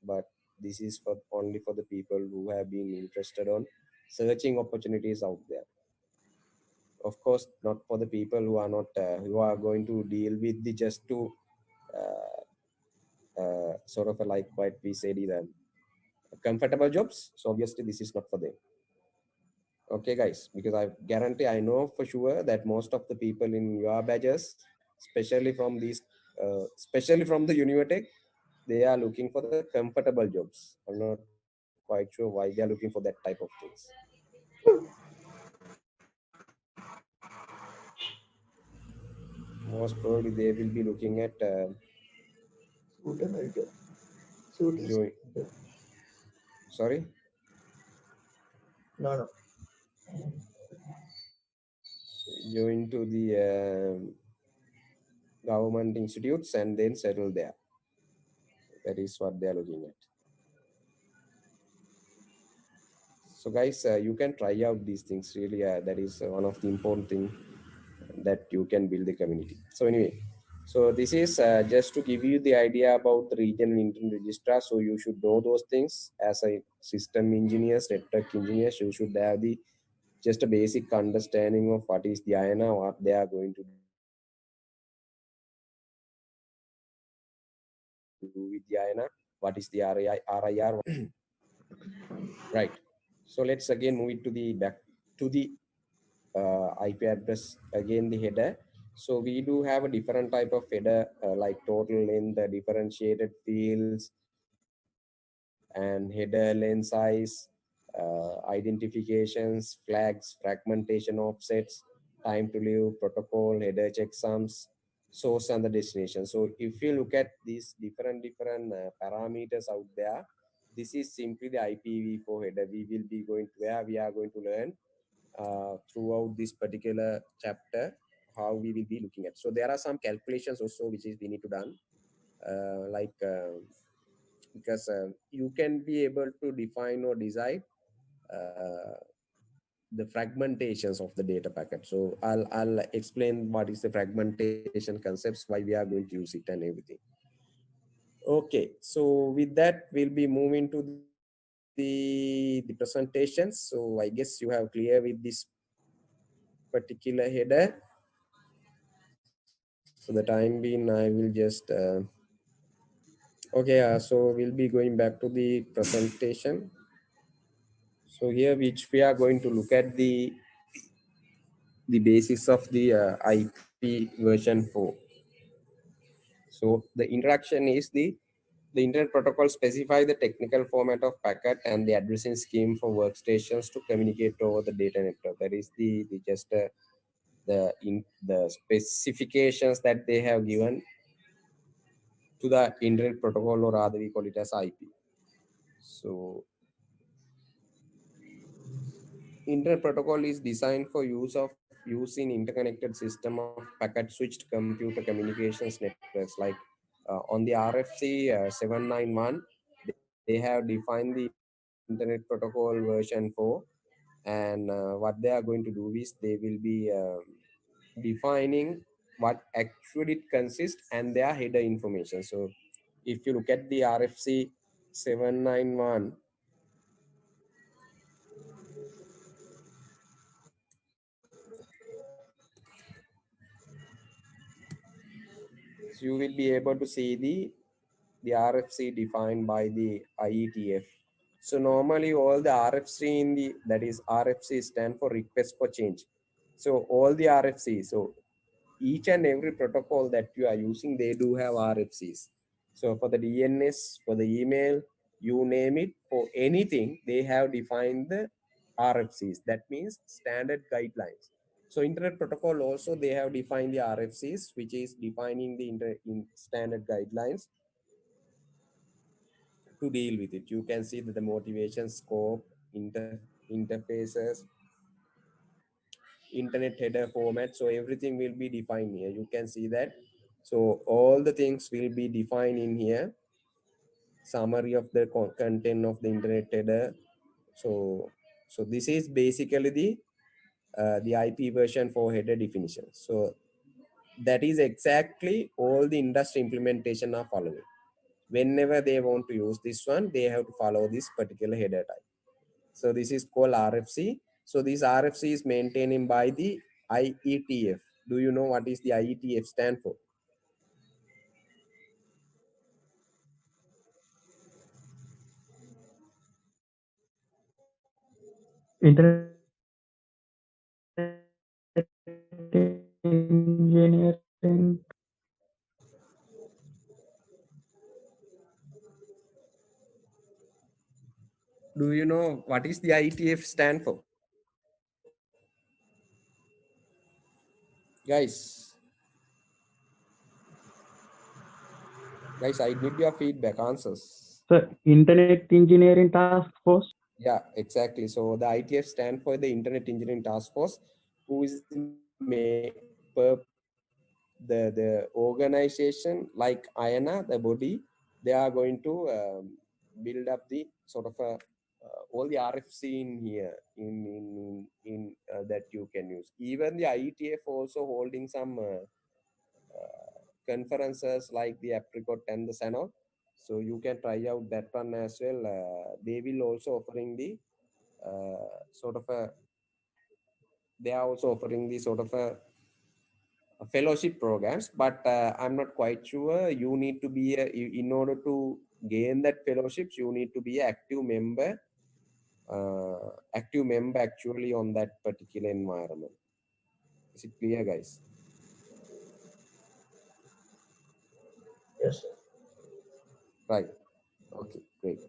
But this is for only for the people who have been interested on searching opportunities out there. Of course, not for the people who are not who are going to deal with the just to sort of a, like what we said is comfortable jobs. So obviously this is not for them. Okay, guys, because I guarantee, I know for sure that most of the people in your badges, especially from these, especially from the Univatech, they are looking for the comfortable jobs. I'm not quite sure why they are looking for that type of things. Most probably they will be looking at join. Sorry, No, no. join to the government institutes and then settle there. That is what they are looking at. So guys, you can try out these things. Really, that is one of the important thing that you can build the community. So anyway, so this is just to give you the idea about the regional internet registrar. So you should know those things as a system engineers, network engineers. You should have the just a basic understanding of what is the INA, what they are going to do with the INA, what is the RIR, what is the right. So let's again move it to the back to the IP address, again the header. So we do have a different type of header like total length, differentiated fields, and header lane size, identifications, flags, fragmentation offsets, time to live, protocol, header checksums, source and the destination. So if you look at these different parameters out there, this is simply the IPv4 header. We will be going to where we are going to learn throughout this particular chapter how we will be looking at. So there are some calculations also which is we need to done, because you can be able to define or decide uh, the fragmentations of the data packet. So I'll explain what is the fragmentation concepts, why we are going to use it and everything. Okay, so with that we'll be moving to the presentations. So I guess you have clear with this particular header. So the time being I will just okay, so we'll be going back to the presentation. So here which we are going to look at the basis of the IP version 4. So the interaction is the Internet Protocol specify the technical format of packet and the addressing scheme for workstations to communicate over the data network. That is the just the specifications that they have given to the Internet Protocol, or rather we call it as IP. So Internet Protocol is designed for use in interconnected system of packet switched computer communications networks. Like on the RFC 791, they have defined the Internet Protocol version 4, and what they are going to do is they will be defining what actually it consists and their header information. So if you look at the RFC 791, so you will be able to see the RFC defined by the IETF. So normally all the RFC in the, that is RFC stand for request for change. So all the RFC, so each and every protocol that you are using, they do have RFCs. So for the DNS, for the email, you name it, for anything, they have defined the RFCs. That means standard guidelines. So Internet Protocol also, they have defined the RFCs, which is defining the standard guidelines to deal with it. You can see that the motivation, scope, interfaces, internet header format. So everything will be defined here. You can see that. So all the things will be defined in here. Summary of the content of the internet header. So this is basically the IP version 4 header definition. So that is exactly all the industry implementation are following. Whenever they want to use this one, they have to follow this particular header type. So this is called RFC. So this RFC is maintained by the IETF. Do you know what is the IETF stand for? Internet engineering. Do you know what is the IETF stand for? Guys, I need your feedback, answers. So Internet Engineering Task Force. Yeah, exactly. So the ITF stand for the Internet Engineering Task Force, who is the organization like IANA, the body. They are going to build up the sort of all the RFC in here in that you can use. Even the IETF also holding some conferences like the Apricot and the Sanok. So you can try out that one as well. They will also offering the sort of a, they are also offering the sort of a fellowship programs, but I'm not quite sure. You need to be in order to gain that fellowships, you need to be an active member actually on that particular environment. Is it clear, guys? Yes. Right. Okay, great.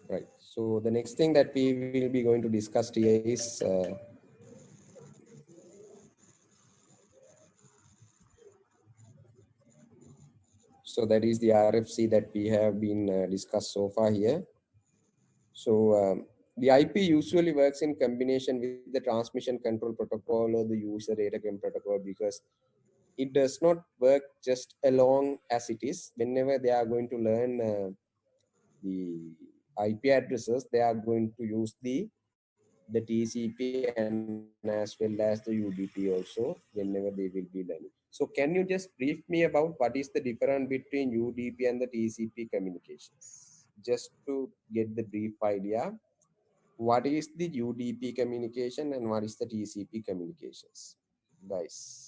Right. So the next thing that we will be going to discuss here is so that is the RFC that we have been discussed so far here. So the IP usually works in combination with the transmission control protocol or the user data protocol, because it does not work just along as it is. Whenever they are going to learn the IP addresses, they are going to use the TCP and as well as the UDP also whenever they will be learning. So can you just brief me about what is the difference between UDP and the TCP communications? Just to get the brief idea, what is the UDP communication and what is the TCP communications, guys?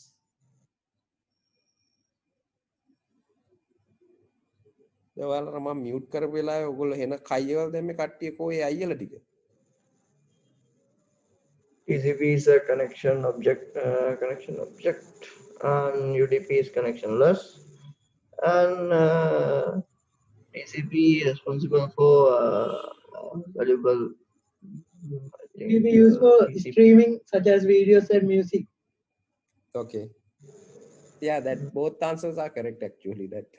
ඔයාලා මම mute කරපු වෙලාවේ ඔයගොල්ලෝ එන කයිවල දැන් මේ කට්ටිය කොහේ අයියලා ටික? TCP is a connection object, and UDP is connectionless, and TCP is responsible for valuable. It will be used for streaming such as videos and music. Okay. Yeah, that both answers are correct actually. That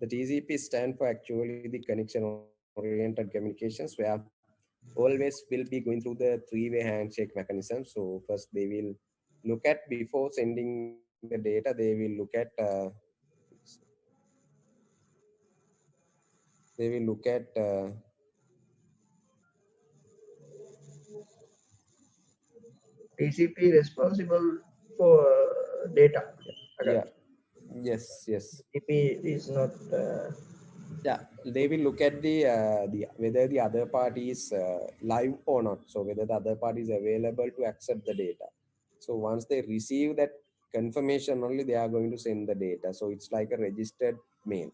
the TCP stand for actually the connection oriented communications, where always will be going through the three-way handshake mechanism. So first they will look at, before sending the data, they will look at TCP responsible for data. yeah, yes, TCP is not. Yeah, they will look at the whether the other party is live or not. So whether the other party is available to accept the data. So once they receive that confirmation, only they are going to send the data. So it's like a registered mail.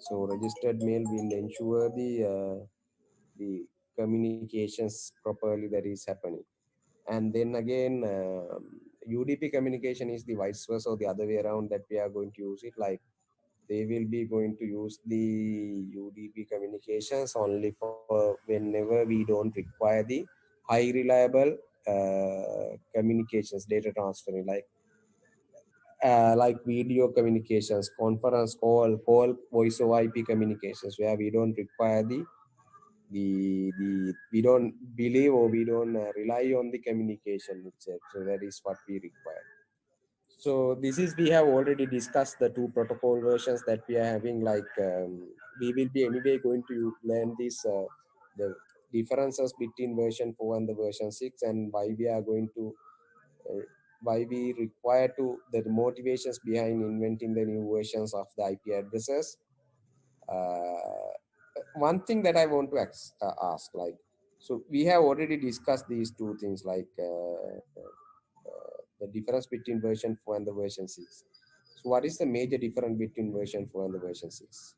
So registered mail will ensure the communications properly that is happening. And then again, UDP communication is the vice versa, or the other way around, that we are going to use it. Like they will be going to use the UDP communications only for whenever we don't require the high reliable communications, data transferring, like video communications, conference call voice over IP communications, where we don't require the we don't believe or we don't rely on the communication itself. So that is what we require. So this is, we have already discussed the two protocol versions that we are having. We will be anyway going to learn this the differences between version 4 and the version 6, and why we are going to why we require to the motivations behind inventing the new versions of the IP addresses. One thing that I want to ask, like, so we have already discussed these two things, the difference between version 4 and the version 6. So what is the major difference between version 4 and the version 6?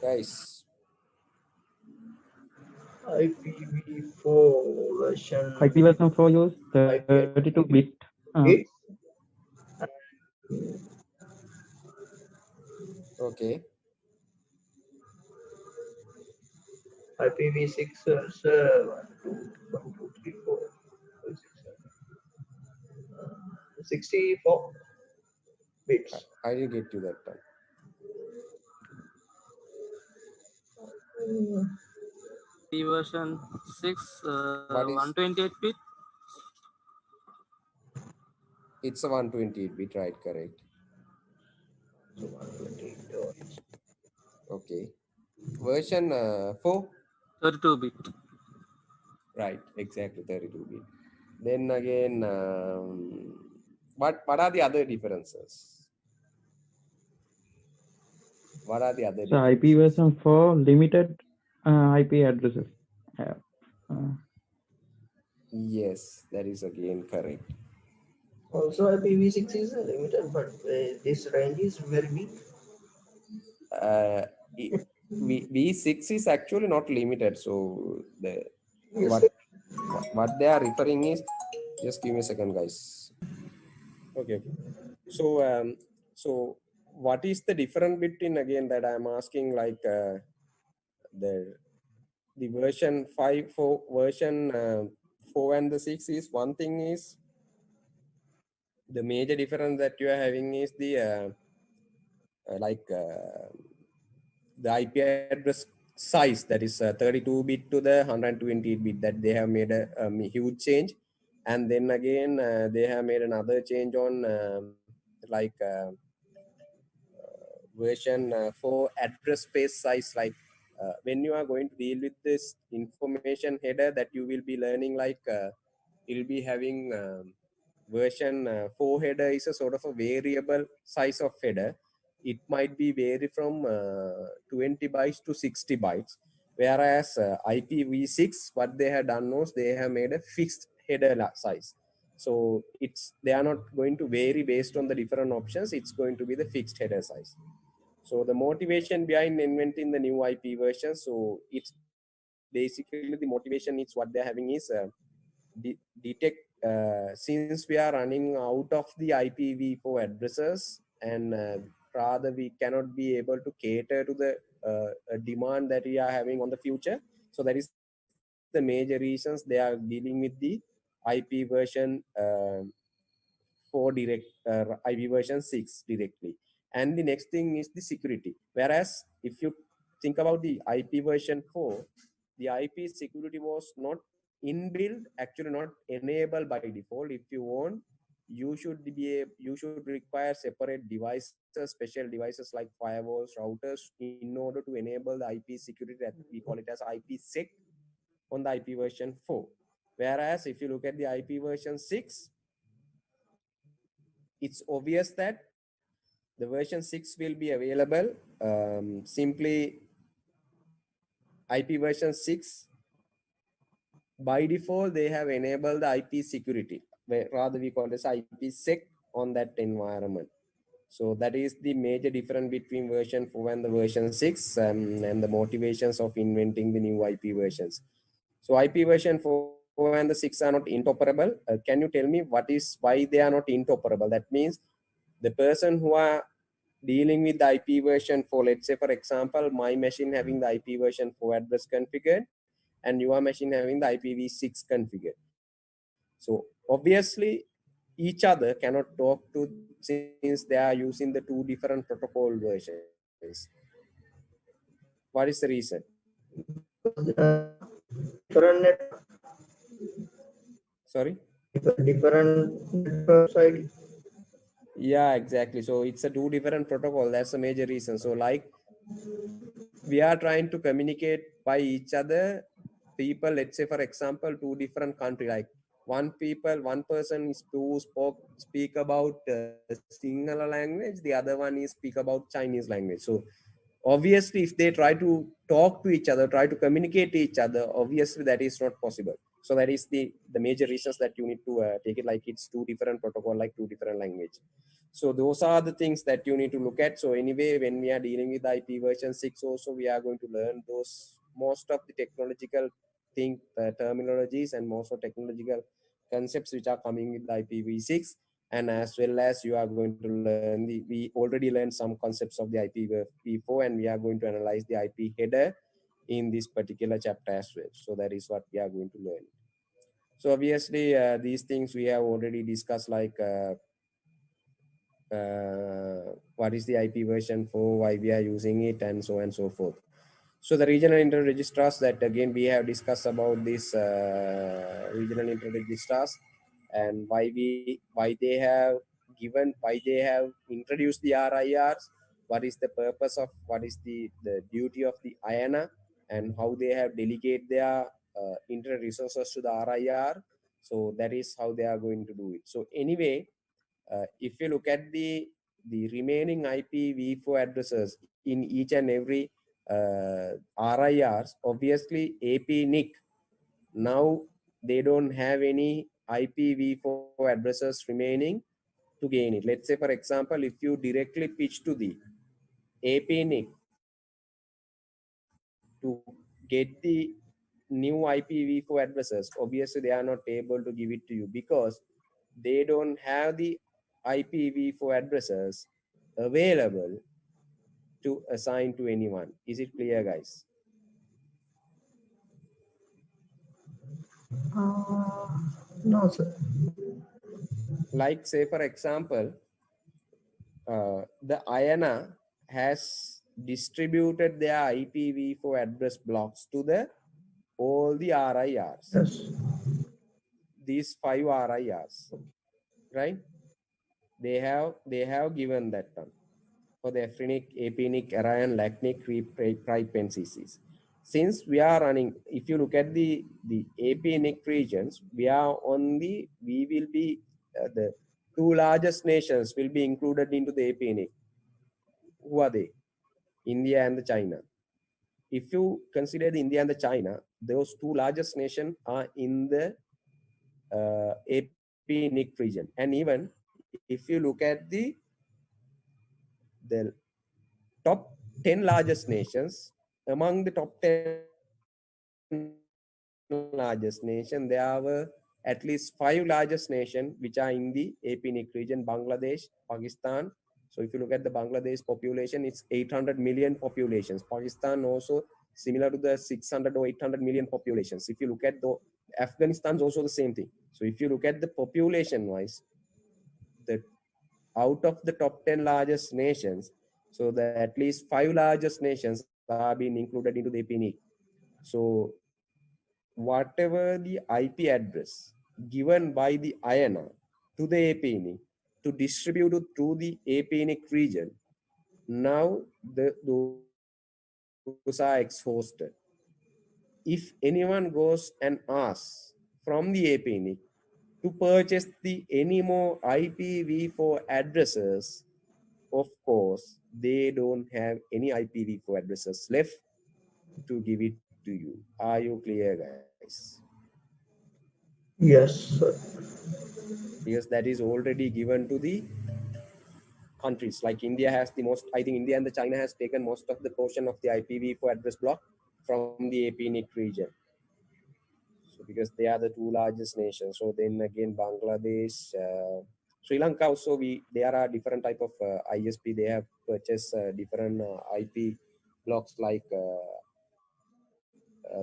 Guys, IPv4 version. IP version 4 use 32 bit. Bits. okay. IPv6 is 1, 2, 3, 4, 5, 6, 7, 64 bits. I will get to that one. P version 6, What is 128 bit. it's a 128 bit, right? Correct. So 128. Okay. Version 4, 32 bit. right? Exactly, 32 bit. Then again, what are the other differences? What are the other So IP differences? version 4 limited IP addresses. Yes, that is again correct. Also IPv6 is limited, but this range is very big. V6 is actually not limited. So the Yes, what what they are referring is, just give me a second, guys. Okay. So what is the difference between, again, that I'm asking, like the the version 5 for version 4 and the 6 is one thing. Is the major difference that you are having is the like the IP address size, that is 32-bit to the 128-bit, that they have made a huge change. And then again they have made another change on like version for address space size, like when you are going to deal with this information header that you will be learning, like you'll be having version 4 header is a sort of a variable size of header. It might be vary from 20 bytes to 60 bytes, whereas IPv6, what they have done was they have made a fixed header size. So it's, they are not going to vary based on the different options. It's going to be the fixed header size. So the motivation behind inventing the new IP version, so it's basically, the motivation is what they're having is detect, since we are running out of the IPv4 addresses, and rather we cannot be able to cater to the demand that we are having on the future. So that is the major reasons they are dealing with the IP version 4 direct, IP version 6 directly. And the next thing is the security. Whereas if you think about the IP version 4, the IP security was not inbuilt, actually not enabled by default. If you want, you should you should require separate devices, special devices like firewalls, routers, in order to enable the IP security, that we call it as IP sec on the IP version 4. Whereas if you look at the IP version 6, it's obvious that the version 6 will be available. Simply IP version 6, by default, they have enabled the IP security, rather we call this IP sec on that environment. So that is the major difference between version 4 and the version 6, and the motivations of inventing the new IP versions. So IP version 4 and the 6 are not interoperable. Can you tell me why they are not interoperable? That means the person who are dealing with the IP version 4, let's say for example, my machine having the IP version 4 address configured, and your machine having the IPv6 configured. So obviously each other cannot talk to, since they are using the two different protocol versions. What is the reason? Different net, Sorry? different network side. Yeah, exactly. So it's a two different protocol. That's a major reason. So like we are trying to communicate by each other, people, let's say for example, two different country, like one person is who speak about Sinhala language, the other one is speak about Chinese language. So obviously if they try to talk to each other, try to communicate to each other, obviously that is not possible. So that is the major reasons that you need to take it like it's two different protocol, like two different language. So those are the things that you need to look at. So anyway, when we are dealing with IP version 6 also, we are going to learn those most of the technological terminologies, and most of technological concepts which are coming with IPv6. And as well as you are going to learn we already learned some concepts of the IPv4, and we are going to analyze the IP header in this particular chapter as well. So that is what we are going to learn. So obviously these things we have already discussed, like what is the IP version for, why we are using it, and so on and so forth. So the regional inter-registrars, that again we have discussed about this regional inter-registrars, and why they have why they have introduced the RIRs, what is the purpose of, what is the duty of the IANA, and how they have delegate their internet resources to the RIR. So that is how they are going to do it. So anyway, if you look at the remaining IPv4 addresses in each and every RIRs, obviously APNIC, now they don't have any IPv4 addresses remaining to gain it. Let's say for example, if you directly pitch to the APNIC to get the new IPv4 addresses, obviously they are not able to give it to you because they don't have the IPv4 addresses available to assign to anyone. Is it clear, guys? No, sir. Like, say, for example, the IANA has distributed their IPv4 address blocks to the all the RIRs, Yes. these 5 RIRs, right? They have given that one for the Afrinic, Apinic, Arayan, Lacnic, Cripensis. Since we are running, if you look at the Apinic regions, we will be the 2 largest nations will be included into the Apinic. Who are they? India and the China. If you consider the India and the China, those 2 largest nations are in the APNIC region. And even if you look at the top 10 largest nations, among the top 10 largest nations, there were at least 5 largest nations which are in the APNIC region: Bangladesh, Pakistan. So if you look at the Bangladesh population, it's 800 million populations. Pakistan also similar to the 600 or 800 million populations. If you look at the Afghanistan's also the same thing. So if you look at the population wise, the out of the top 10 largest nations, so that at least 5 largest nations are being included into the APNIC. So whatever the IP address given by the IANA to the APNIC to distribute it to the APNIC region, now those are exhausted. If anyone goes and asks from the APNIC to purchase the any more IPv4 addresses, of course, they don't have any IPv4 addresses left to give it to you. Are you clear, guys? Yes, sir. Because that is already given to the countries. Like India has the most, I think India and the China has taken most of the portion of the IPv4 address block from the APNIC region. So because they are the 2 largest nations. So then again, Bangladesh, Sri Lanka also, there are different type of ISP. They have purchased different IP blocks like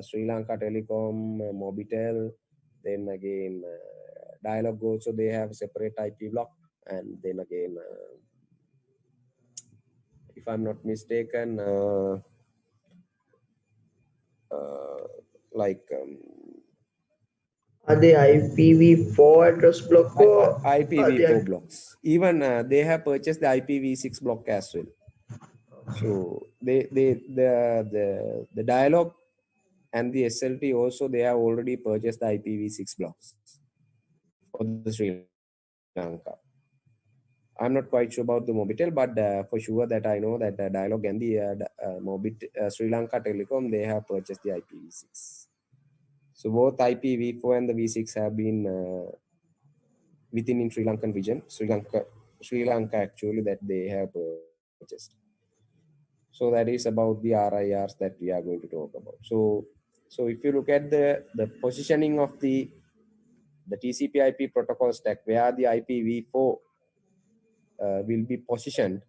Sri Lanka Telecom, Mobitel. Then again, Dialog also, they have separate IP block. And then again, if I'm not mistaken, like Are they IPv4 address block or are IPv4 they? blocks. Even they have purchased the IPv6 block as well. So the Dialog and the SLT also, they have already purchased the IPv6 blocks for the Sri Lanka. I'm not quite sure about the Mobitel, but for sure that I know that the Dialog and the Sri Lanka Telecom, they have purchased the IPv6. So both IPv4 and the v6 have been within in Sri Lankan region, Sri Lanka actually, that they have purchased. So that is about the RIRs that we are going to talk about. So if you look at the positioning of the TCP/IP protocol stack, where the IPv4 will be positioned.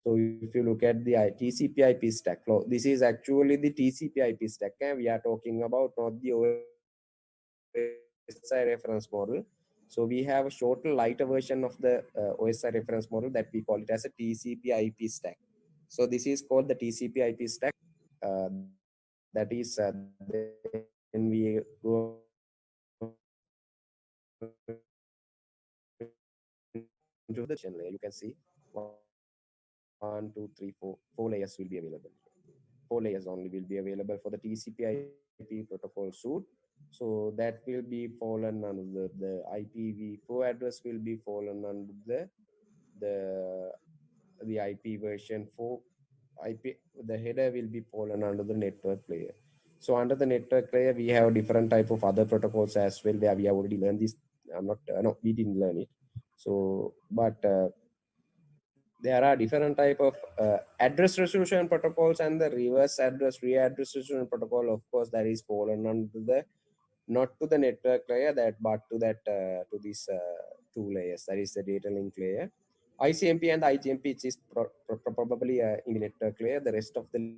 So if you look at the TCP/IP stack, this is actually the TCP/IP stack, and we are talking about not the OSI reference model. So we have a shorter, lighter version of the OSI reference model that we call it as a TCP/IP stack. So this is called the TCP/IP stack. That is then we go into the section layer. You can see 1, 2, 3, 4 layers will be available. 4 layers only will be available for the TCP/IP protocol suite. So that will be fallen under the IPv4 address will be fallen under the IP version 4. The header will be fallen under the network layer. So under the network layer, we have different type of other protocols as well. There we have already learned this. I'm not no, we didn't learn it. So but there are different type of address resolution protocols, and the reverse address readdress resolution protocol, of course, that is fallen under the not to the network layer, that but to that to these two layers, that is the data link layer. ICMP and IGMP, which is probably in the network layer. The rest of the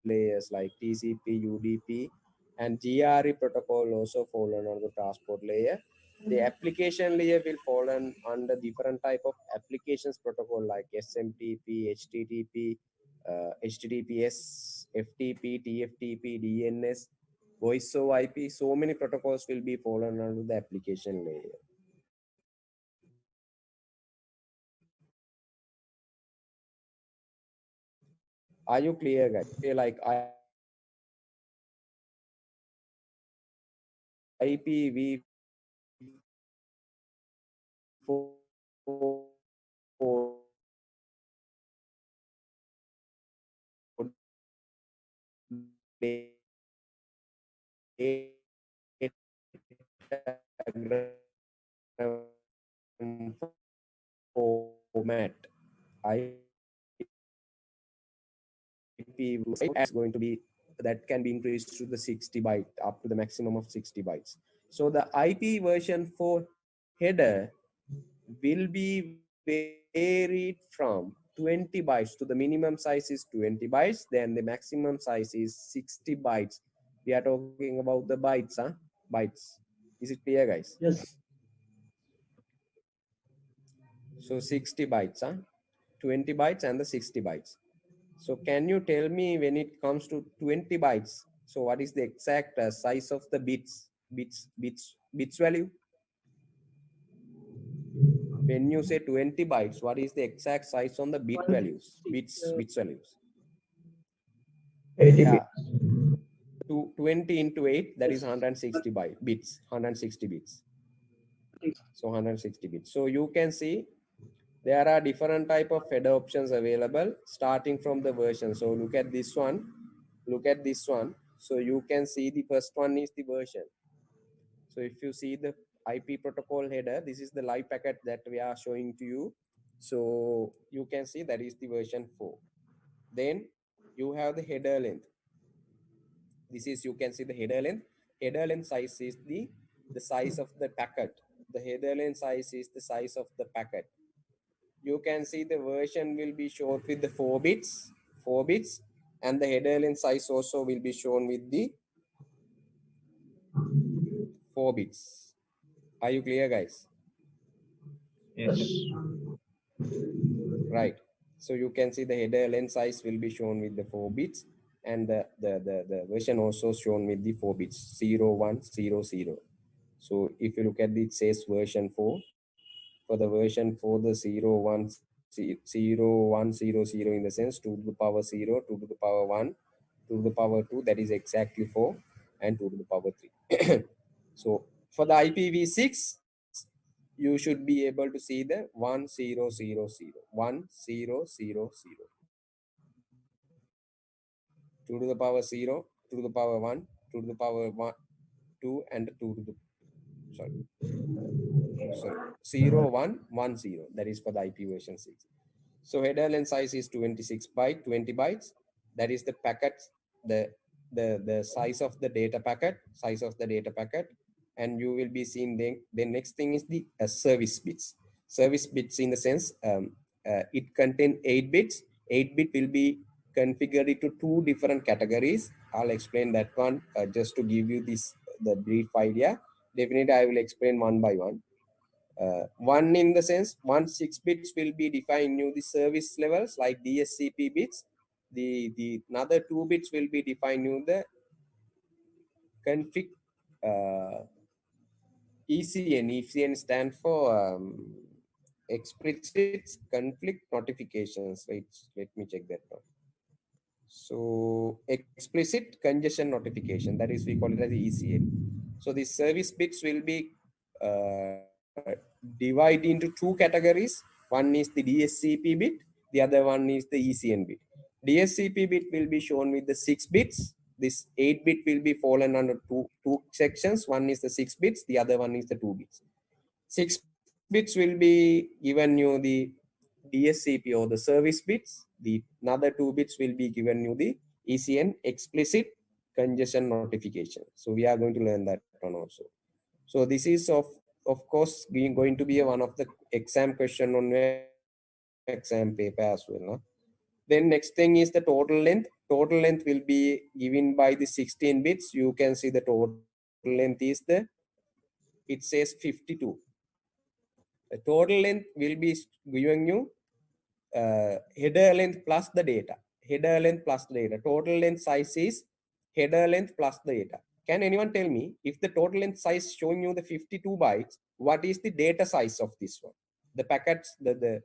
layers like TCP, UDP, and GRE protocol also fall under the transport layer. The application layer will fall under different type of applications protocol like SMTP, HTTP, HTTPS, FTP, TFTP, DNS, voice over IP. So many protocols will be fallen under the application layer. Are you clear, guys? Okay, like format, IP is going to be that can be increased to the 60 byte up to the maximum of 60 bytes. So the IP version for header will be varied from 20 bytes to the minimum size is 20 bytes, then the maximum size is 60 bytes. We are talking about the bytes, huh? Bytes. Is it clear, guys? Yes. So 60 bytes, huh? 20 bytes and the 60 bytes. So can you tell me when it comes to 20 bytes, so what is the exact size of the bits value? When you say 20 bytes, what is the exact size on the bit values? Bits values. 80 Yeah, bits. 20 into 8, that is Yes. 160 bits, 160 bits. So 160 bits. So you can see there are different type of header options available starting from the version. So look at this one. Look at this one. So you can see the first one is the version. So if you see the IP protocol header, this is the live packet that we are showing to you. So you can see that is the version 4. Then you have the header length. This is, you can see the header length. Header length size is the size of the packet. The header length size is the size of the packet. You can see the version will be shown with the 4 bits, and the header length size also will be shown with the 4 bits. Are you clear, guys? Yes. Right. So you can see the header length size will be shown with the 4 bits, and the version also shown with the 4 bits 0100. So if you look at it says version 4. For the version 4, the 0100 in the sense 2 to the power 0, 2 to the power 1, 2 to the power 2, that is exactly 4, and 2 to the power 3. So for the IPv6, you should be able to see the 1000, 2 to the power 0, 2 to the power 1, 2 to the power 1, 2, and 2 to the, sorry, 0110. That is for the IP version 6. So header length size is 26 byte, 20 bytes. That is the packet, the size of the data packet, and you will be seeing the next thing is the service bits. Service bits in the sense it contain 8 bits. 8-bit will be configured into 2 different categories. I'll explain that one just to give you the brief idea. Definitely, I will explain one by one. One in the sense, 6 bits will be defined new the service levels like DSCP bits. The another 2 bits will be defined new the config ECN. ECN stand for explicit conflict notifications. Wait, let me check that one. So explicit congestion notification, that is we call it as the ECN. So the service bits will be divided into 2 categories. One is the DSCP bit, the other one is the ECN bit. DSCP bit will be shown with the 6 bits. This 8 bit will be fallen under two sections. One is the 6 bits, the other one is the 2 bits. 6 bits will be given you the DSCP or the service bits. The another 2 bits will be given you the ECN explicit congestion notification. So we are going to learn that one also. So this is of course going to be one of the exam question on exam paper as well. No? Then next thing is the total length. Total length will be given by the 16 bits. You can see the total length is it says 52. The total length will be giving you header length plus the data. Header length plus the data. Total length size is header length plus the data. Can anyone tell me if the total length size showing you the 52 bytes, what is the data size of this one? The packets, the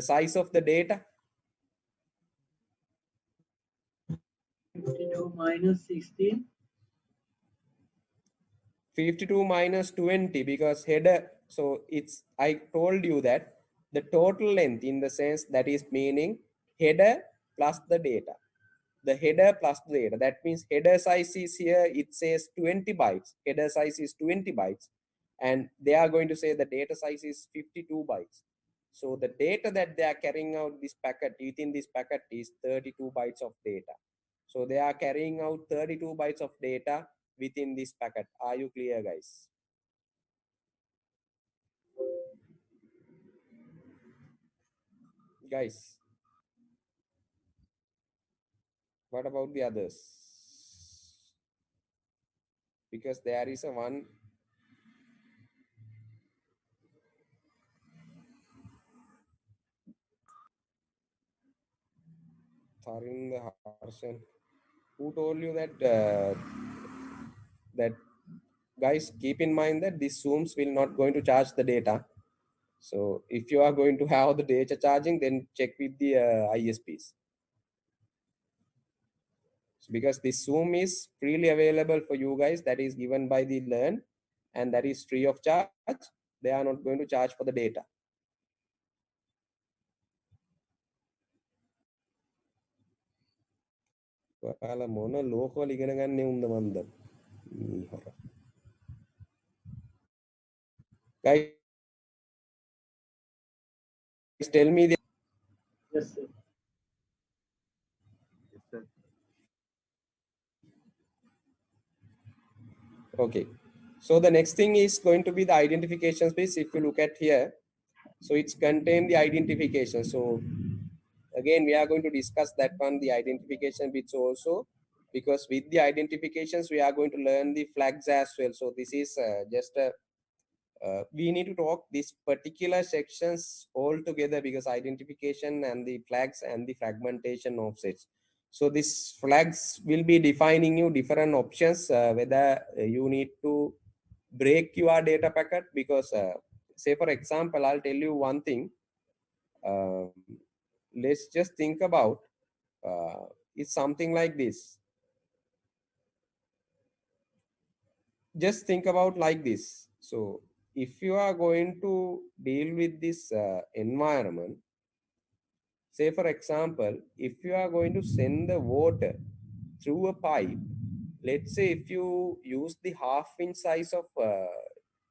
size of the data? 52 minus 16. 52 minus 20 because header, so it's, I told you that the total length in the sense that is meaning header plus the data. The header plus the data. That means header size is here, it says 20 bytes. Header size is 20 bytes. And they are going to say the data size is 52 bytes. So the data that they are carrying out this packet, within this packet is 32 bytes of data. So they are carrying out 32 bytes of data within this packet. Are you clear, guys? Guys, what about the others? Because there is a one Harshan, who told you that that guys, keep in mind that these Zooms will not going to charge the data. So if you are going to have the data charging, then check with the ISPs. So because this Zoom is freely available for you guys, that is given by the Learn, and that is free of charge. They are not going to charge for the data. ඔයාලා මොන ලෝකවල ඉගෙන ගන්නේ උන්ද මන්ද මීහොර. Guys, tell me the Yes, sir. Yes, sir. okay. So the next thing is going to be the identification space. If you look at here, so it's contain the identification. So again, we are going to discuss that one, the identification bits also, because with the identifications, we are going to learn the flags as well. So this is just a we need to talk these particular sections all together because identification and the flags and the fragmentation offsets. So these flags will be defining you different options, whether you need to break your data packet because say for example, I'll tell you one thing. Let's just think about it's something like this. Just think about like this. So if you are going to deal with this environment, say for example, if you are going to send the water through a pipe, let's say if you use the 1/2 inch size of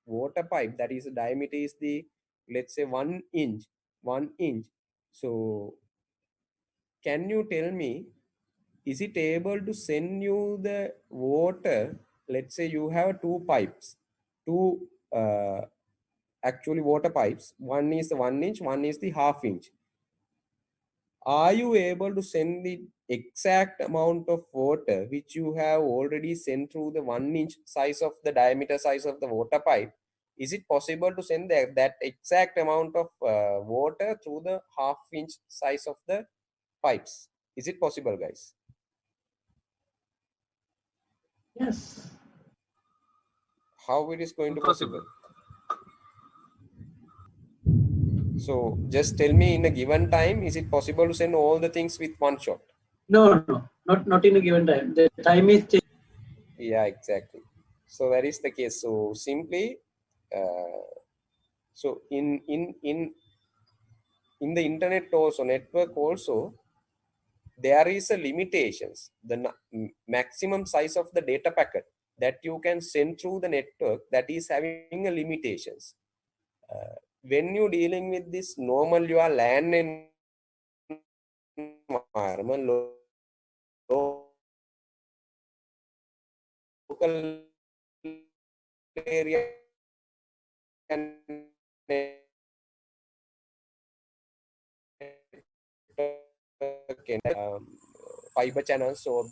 water pipe, that is the diameter is the, let's say 1 inch. So can you tell me, is it able to send you the water? Let's say you have two actually water pipes. One is the 1 inch, one is the 1/2 inch. Are you able to send the exact amount of water which you have already sent through the 1 inch size of the diameter size of the water pipe? Is it possible to send that exact amount of water through the 1/2 inch size of the pipes? Is it possible, guys? Yes. How it is going to Impossible. possible? So just tell me, in a given time, is it possible to send all the things with one shot? No, not in a given time. The time is changed. Yeah, exactly. So that is the case. So simply, so in the internet also, network also, there is a limitations. The maximum size of the data packet that you can send through the network, that is having a limitations. when you're dealing with this normal your LAN environment, local area fiber channels, so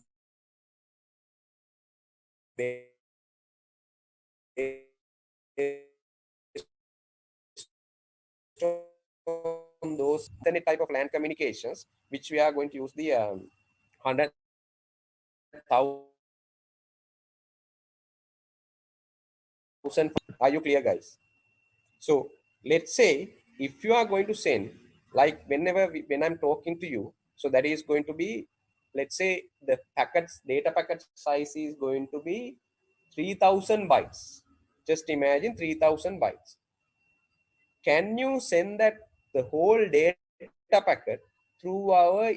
on those Internet type of LAN communications, which we are going to use the 100,000. Are you clear, guys? So let's say if you are going to send, like when I'm talking to you, so that is going to be, let's say the data packet size is going to be 3000 bytes. Just imagine 3000 bytes. Can you send that the whole data packet through our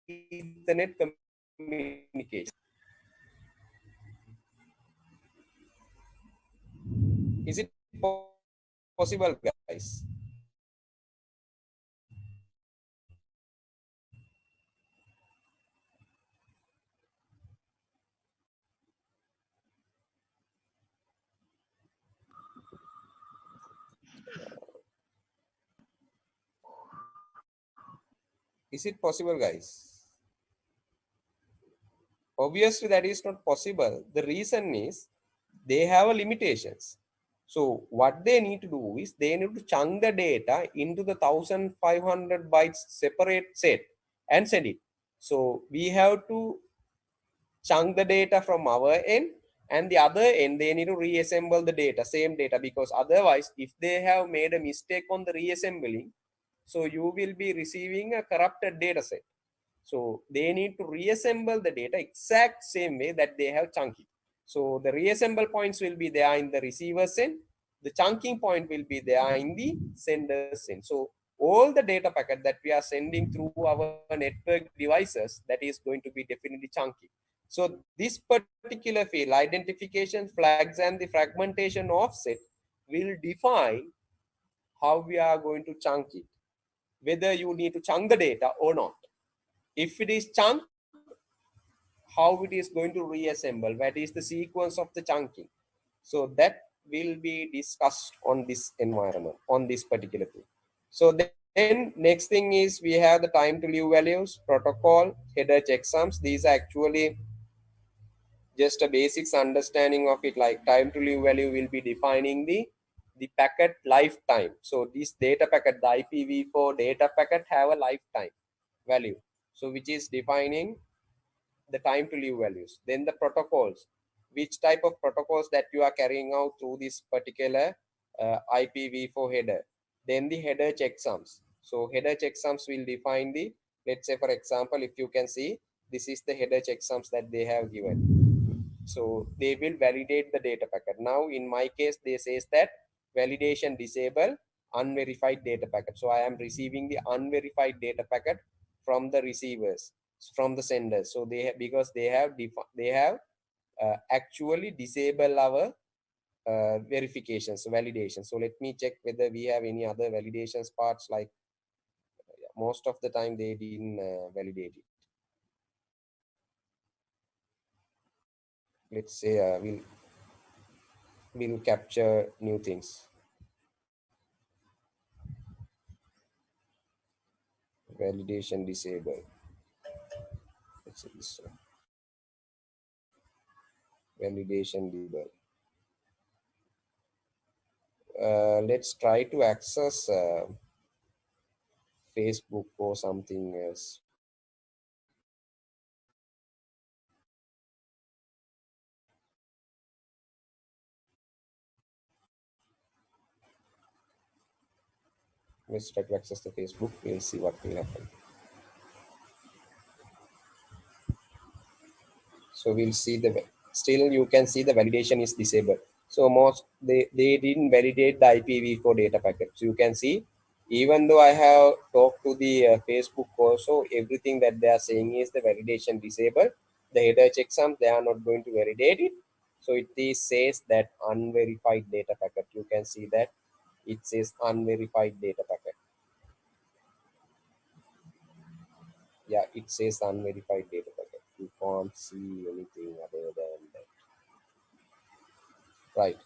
Ethernet communication? Is it possible, guys? Is it possible, guys? Obviously, that is not possible. The reason is they have limitations. So what they need to do is they need to chunk the data into the 1500 bytes separate set and send it. So we have to chunk the data from our end, and the other end they need to reassemble the data, same data, because otherwise if they have made a mistake on the reassembling, so you will be receiving a corrupted data set. So they need to reassemble the data exact same way that they have chunking. So the reassemble points will be there in the receiver's end. The chunking point will be there in the sender's end. So all the data packet that we are sending through our network devices, that is going to be definitely chunky. So this particular field, identification flags and the fragmentation offset, will define how we are going to chunk it, whether you need to chunk the data or not. If it is chunked, how it is going to reassemble, what is the sequence of the chunking. So that will be discussed on this environment, on this particular thing. So then next thing is we have the time to live values, protocol, header checksums. These are actually just a basics understanding of it, like time to live value will be defining the packet lifetime. So this data packet, the IPv4 data packet have a lifetime value. So which is defining the time to live values. Then the protocols, which type of protocols that you are carrying out through this particular IPv4 header. Then the header checksums. So header checksums will define the, let's say for example, if you can see, this is the header checksums that they have given. So they will validate the data packet. Now in my case, they says that validation disable unverified data packet. So I am receiving the unverified data packet from the receivers, from the senders. So they have, because they have actually disable our verifications, validation. So let me check whether we have any other validations parts, like most of the time they didn't validate it. Let's say we'll capture new things. Validation disable. Let's see this one. Validation disable. Let's try to access Facebook or something else. Let's try to access the Facebook. We'll see what will happen. So we'll see the, still you can see the validation is disabled. So most they didn't validate the IPv4 data packet. So you can see, even though I have talked to the Facebook also, everything that they are saying is the validation disabled. The header checksum, they are not going to validate it. So it is says that unverified data packet. You can see that it says unverified data packet. Yeah, it says unverified data packet. You can't see anything other than that. Right.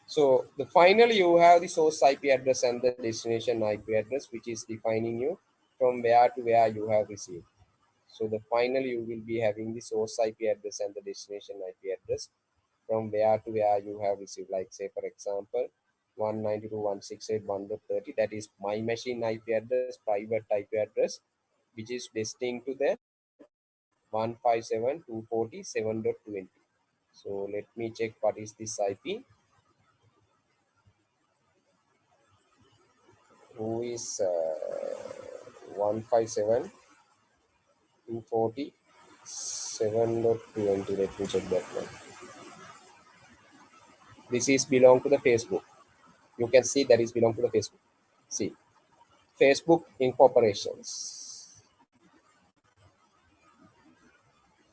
So the finally you have the source IP address and the destination IP address, which is defining you from where to where you have received. So the final you will be having the source IP address and the destination IP address from where to where you have received. Like say for example, 192.168.1.30, that is my machine IP address, private IP address, which is destined to the 157.240.7.20. So let me check what is this IP. Who is 157.240.7.20. Let me check that one. This is belong to the Facebook. You can see that is belong to the Facebook. See, Facebook incorporations.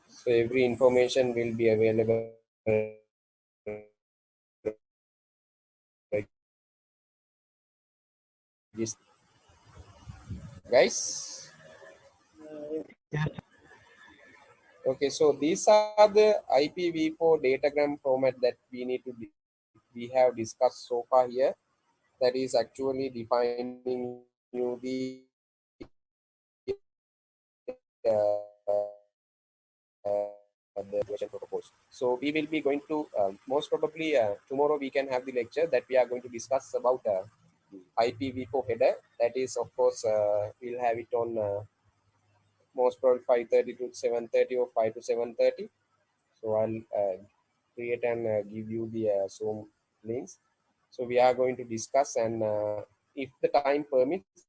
So every information will be available guys. Okay, so these are the IPv4 datagram format that we have discussed so far here. That is actually defining you the version proposed. So we will be going to most probably tomorrow we can have the lecture that we are going to discuss about IPv4 header. That is of course we'll have it on most probably 5:30 to 7:30 or 5 to 7:30. So I'll create and give you the Zoom links. So we are going to discuss, and if the time permits,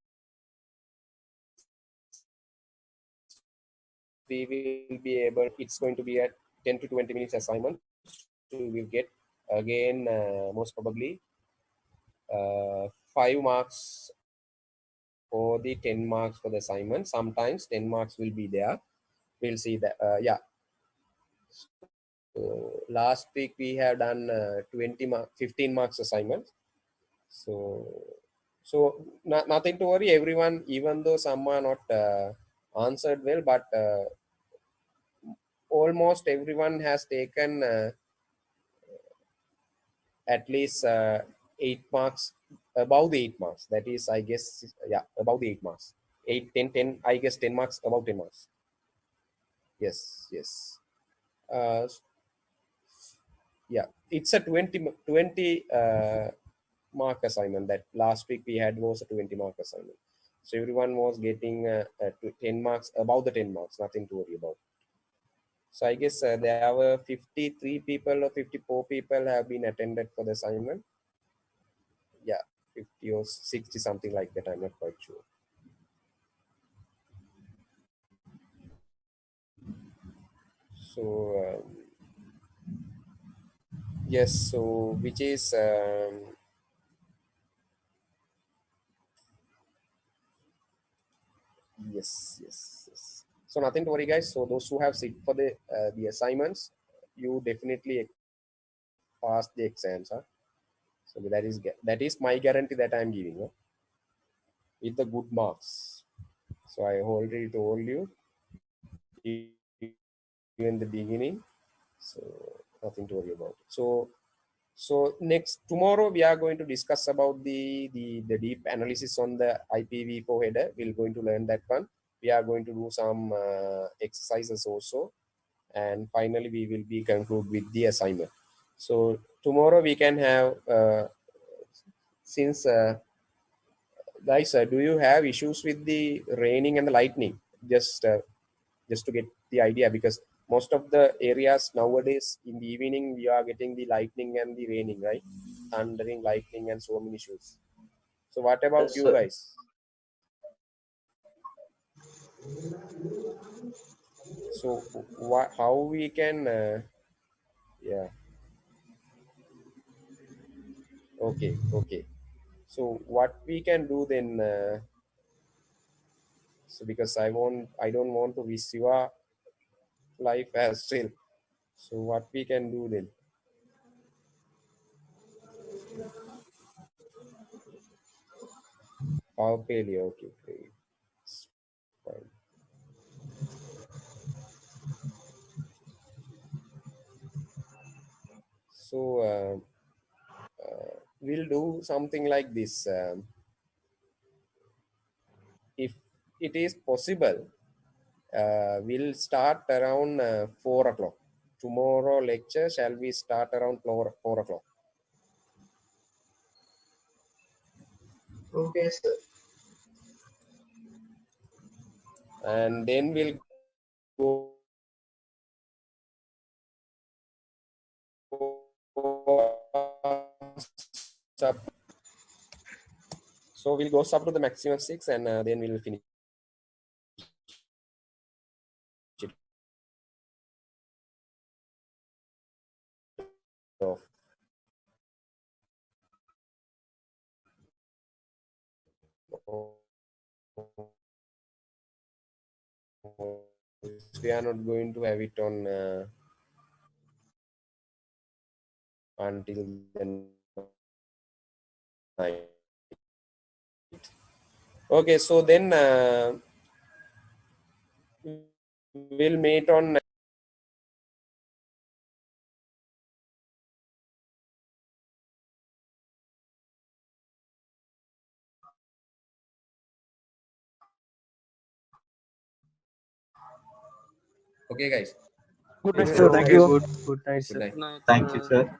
we will be able. It's going to be a 10 to 20 minutes assignment. So we will get again most probably 5 marks for the 10 marks for the assignment. Sometimes 10 marks will be there. We'll see that. Yeah. So last week we have done 15 marks assignment. So nothing to worry. Everyone, even though some are not answered well, but almost everyone has taken at least 8 marks, above the 8 marks. That is, I guess, yeah, above the 8 marks. 8, 10, 10. I guess 10 marks, above 10 marks. Yes, yes. Yeah, it's a 20 mark assignment. That last week we had was a 20 mark assignment. So everyone was getting 10 marks, above the 10 marks, nothing to worry about. So I guess there were 53 people or 54 people have been attended for the assignment. Yeah, 50 or 60, something like that. I'm not quite sure. So yes, so which is yes, yes, yes. So nothing to worry, guys. So those who have sit for the assignments, you definitely pass the exams, huh? So that is my guarantee that I'm giving, huh? With the good marks. So I already told you in the beginning. So nothing to worry about. So next tomorrow we are going to discuss about the deep analysis on the IPv4 header. We're going to learn that one. We are going to do some exercises also, and finally we will be conclude with the assignment. So tomorrow we can have since guys, do you have issues with the raining and the lightning? Just to get the idea, because most of the areas nowadays in the evening we are getting the lightning and the raining, right? Thundering, lightning, and so many issues. So what about Yes, you sir. guys? So how we can yeah, okay. So what we can do then, so because I don't want to risk your life as well. So what we can do then? Power failure. Okay, great. Fine. So we'll do something like this. If it is possible, we'll start around 4 o'clock. Tomorrow lecture shall we start around 4 o'clock? Okay, sir. And then we'll go up. So we'll go up to the maximum 6 and then we'll finish it off. We are not going to have it on until the night. Okay, so then we'll meet on okay guys. Good night, Okay, sir. okay. Thank you. Good. Good night, Good sir. night. Good night, Thank you, sir.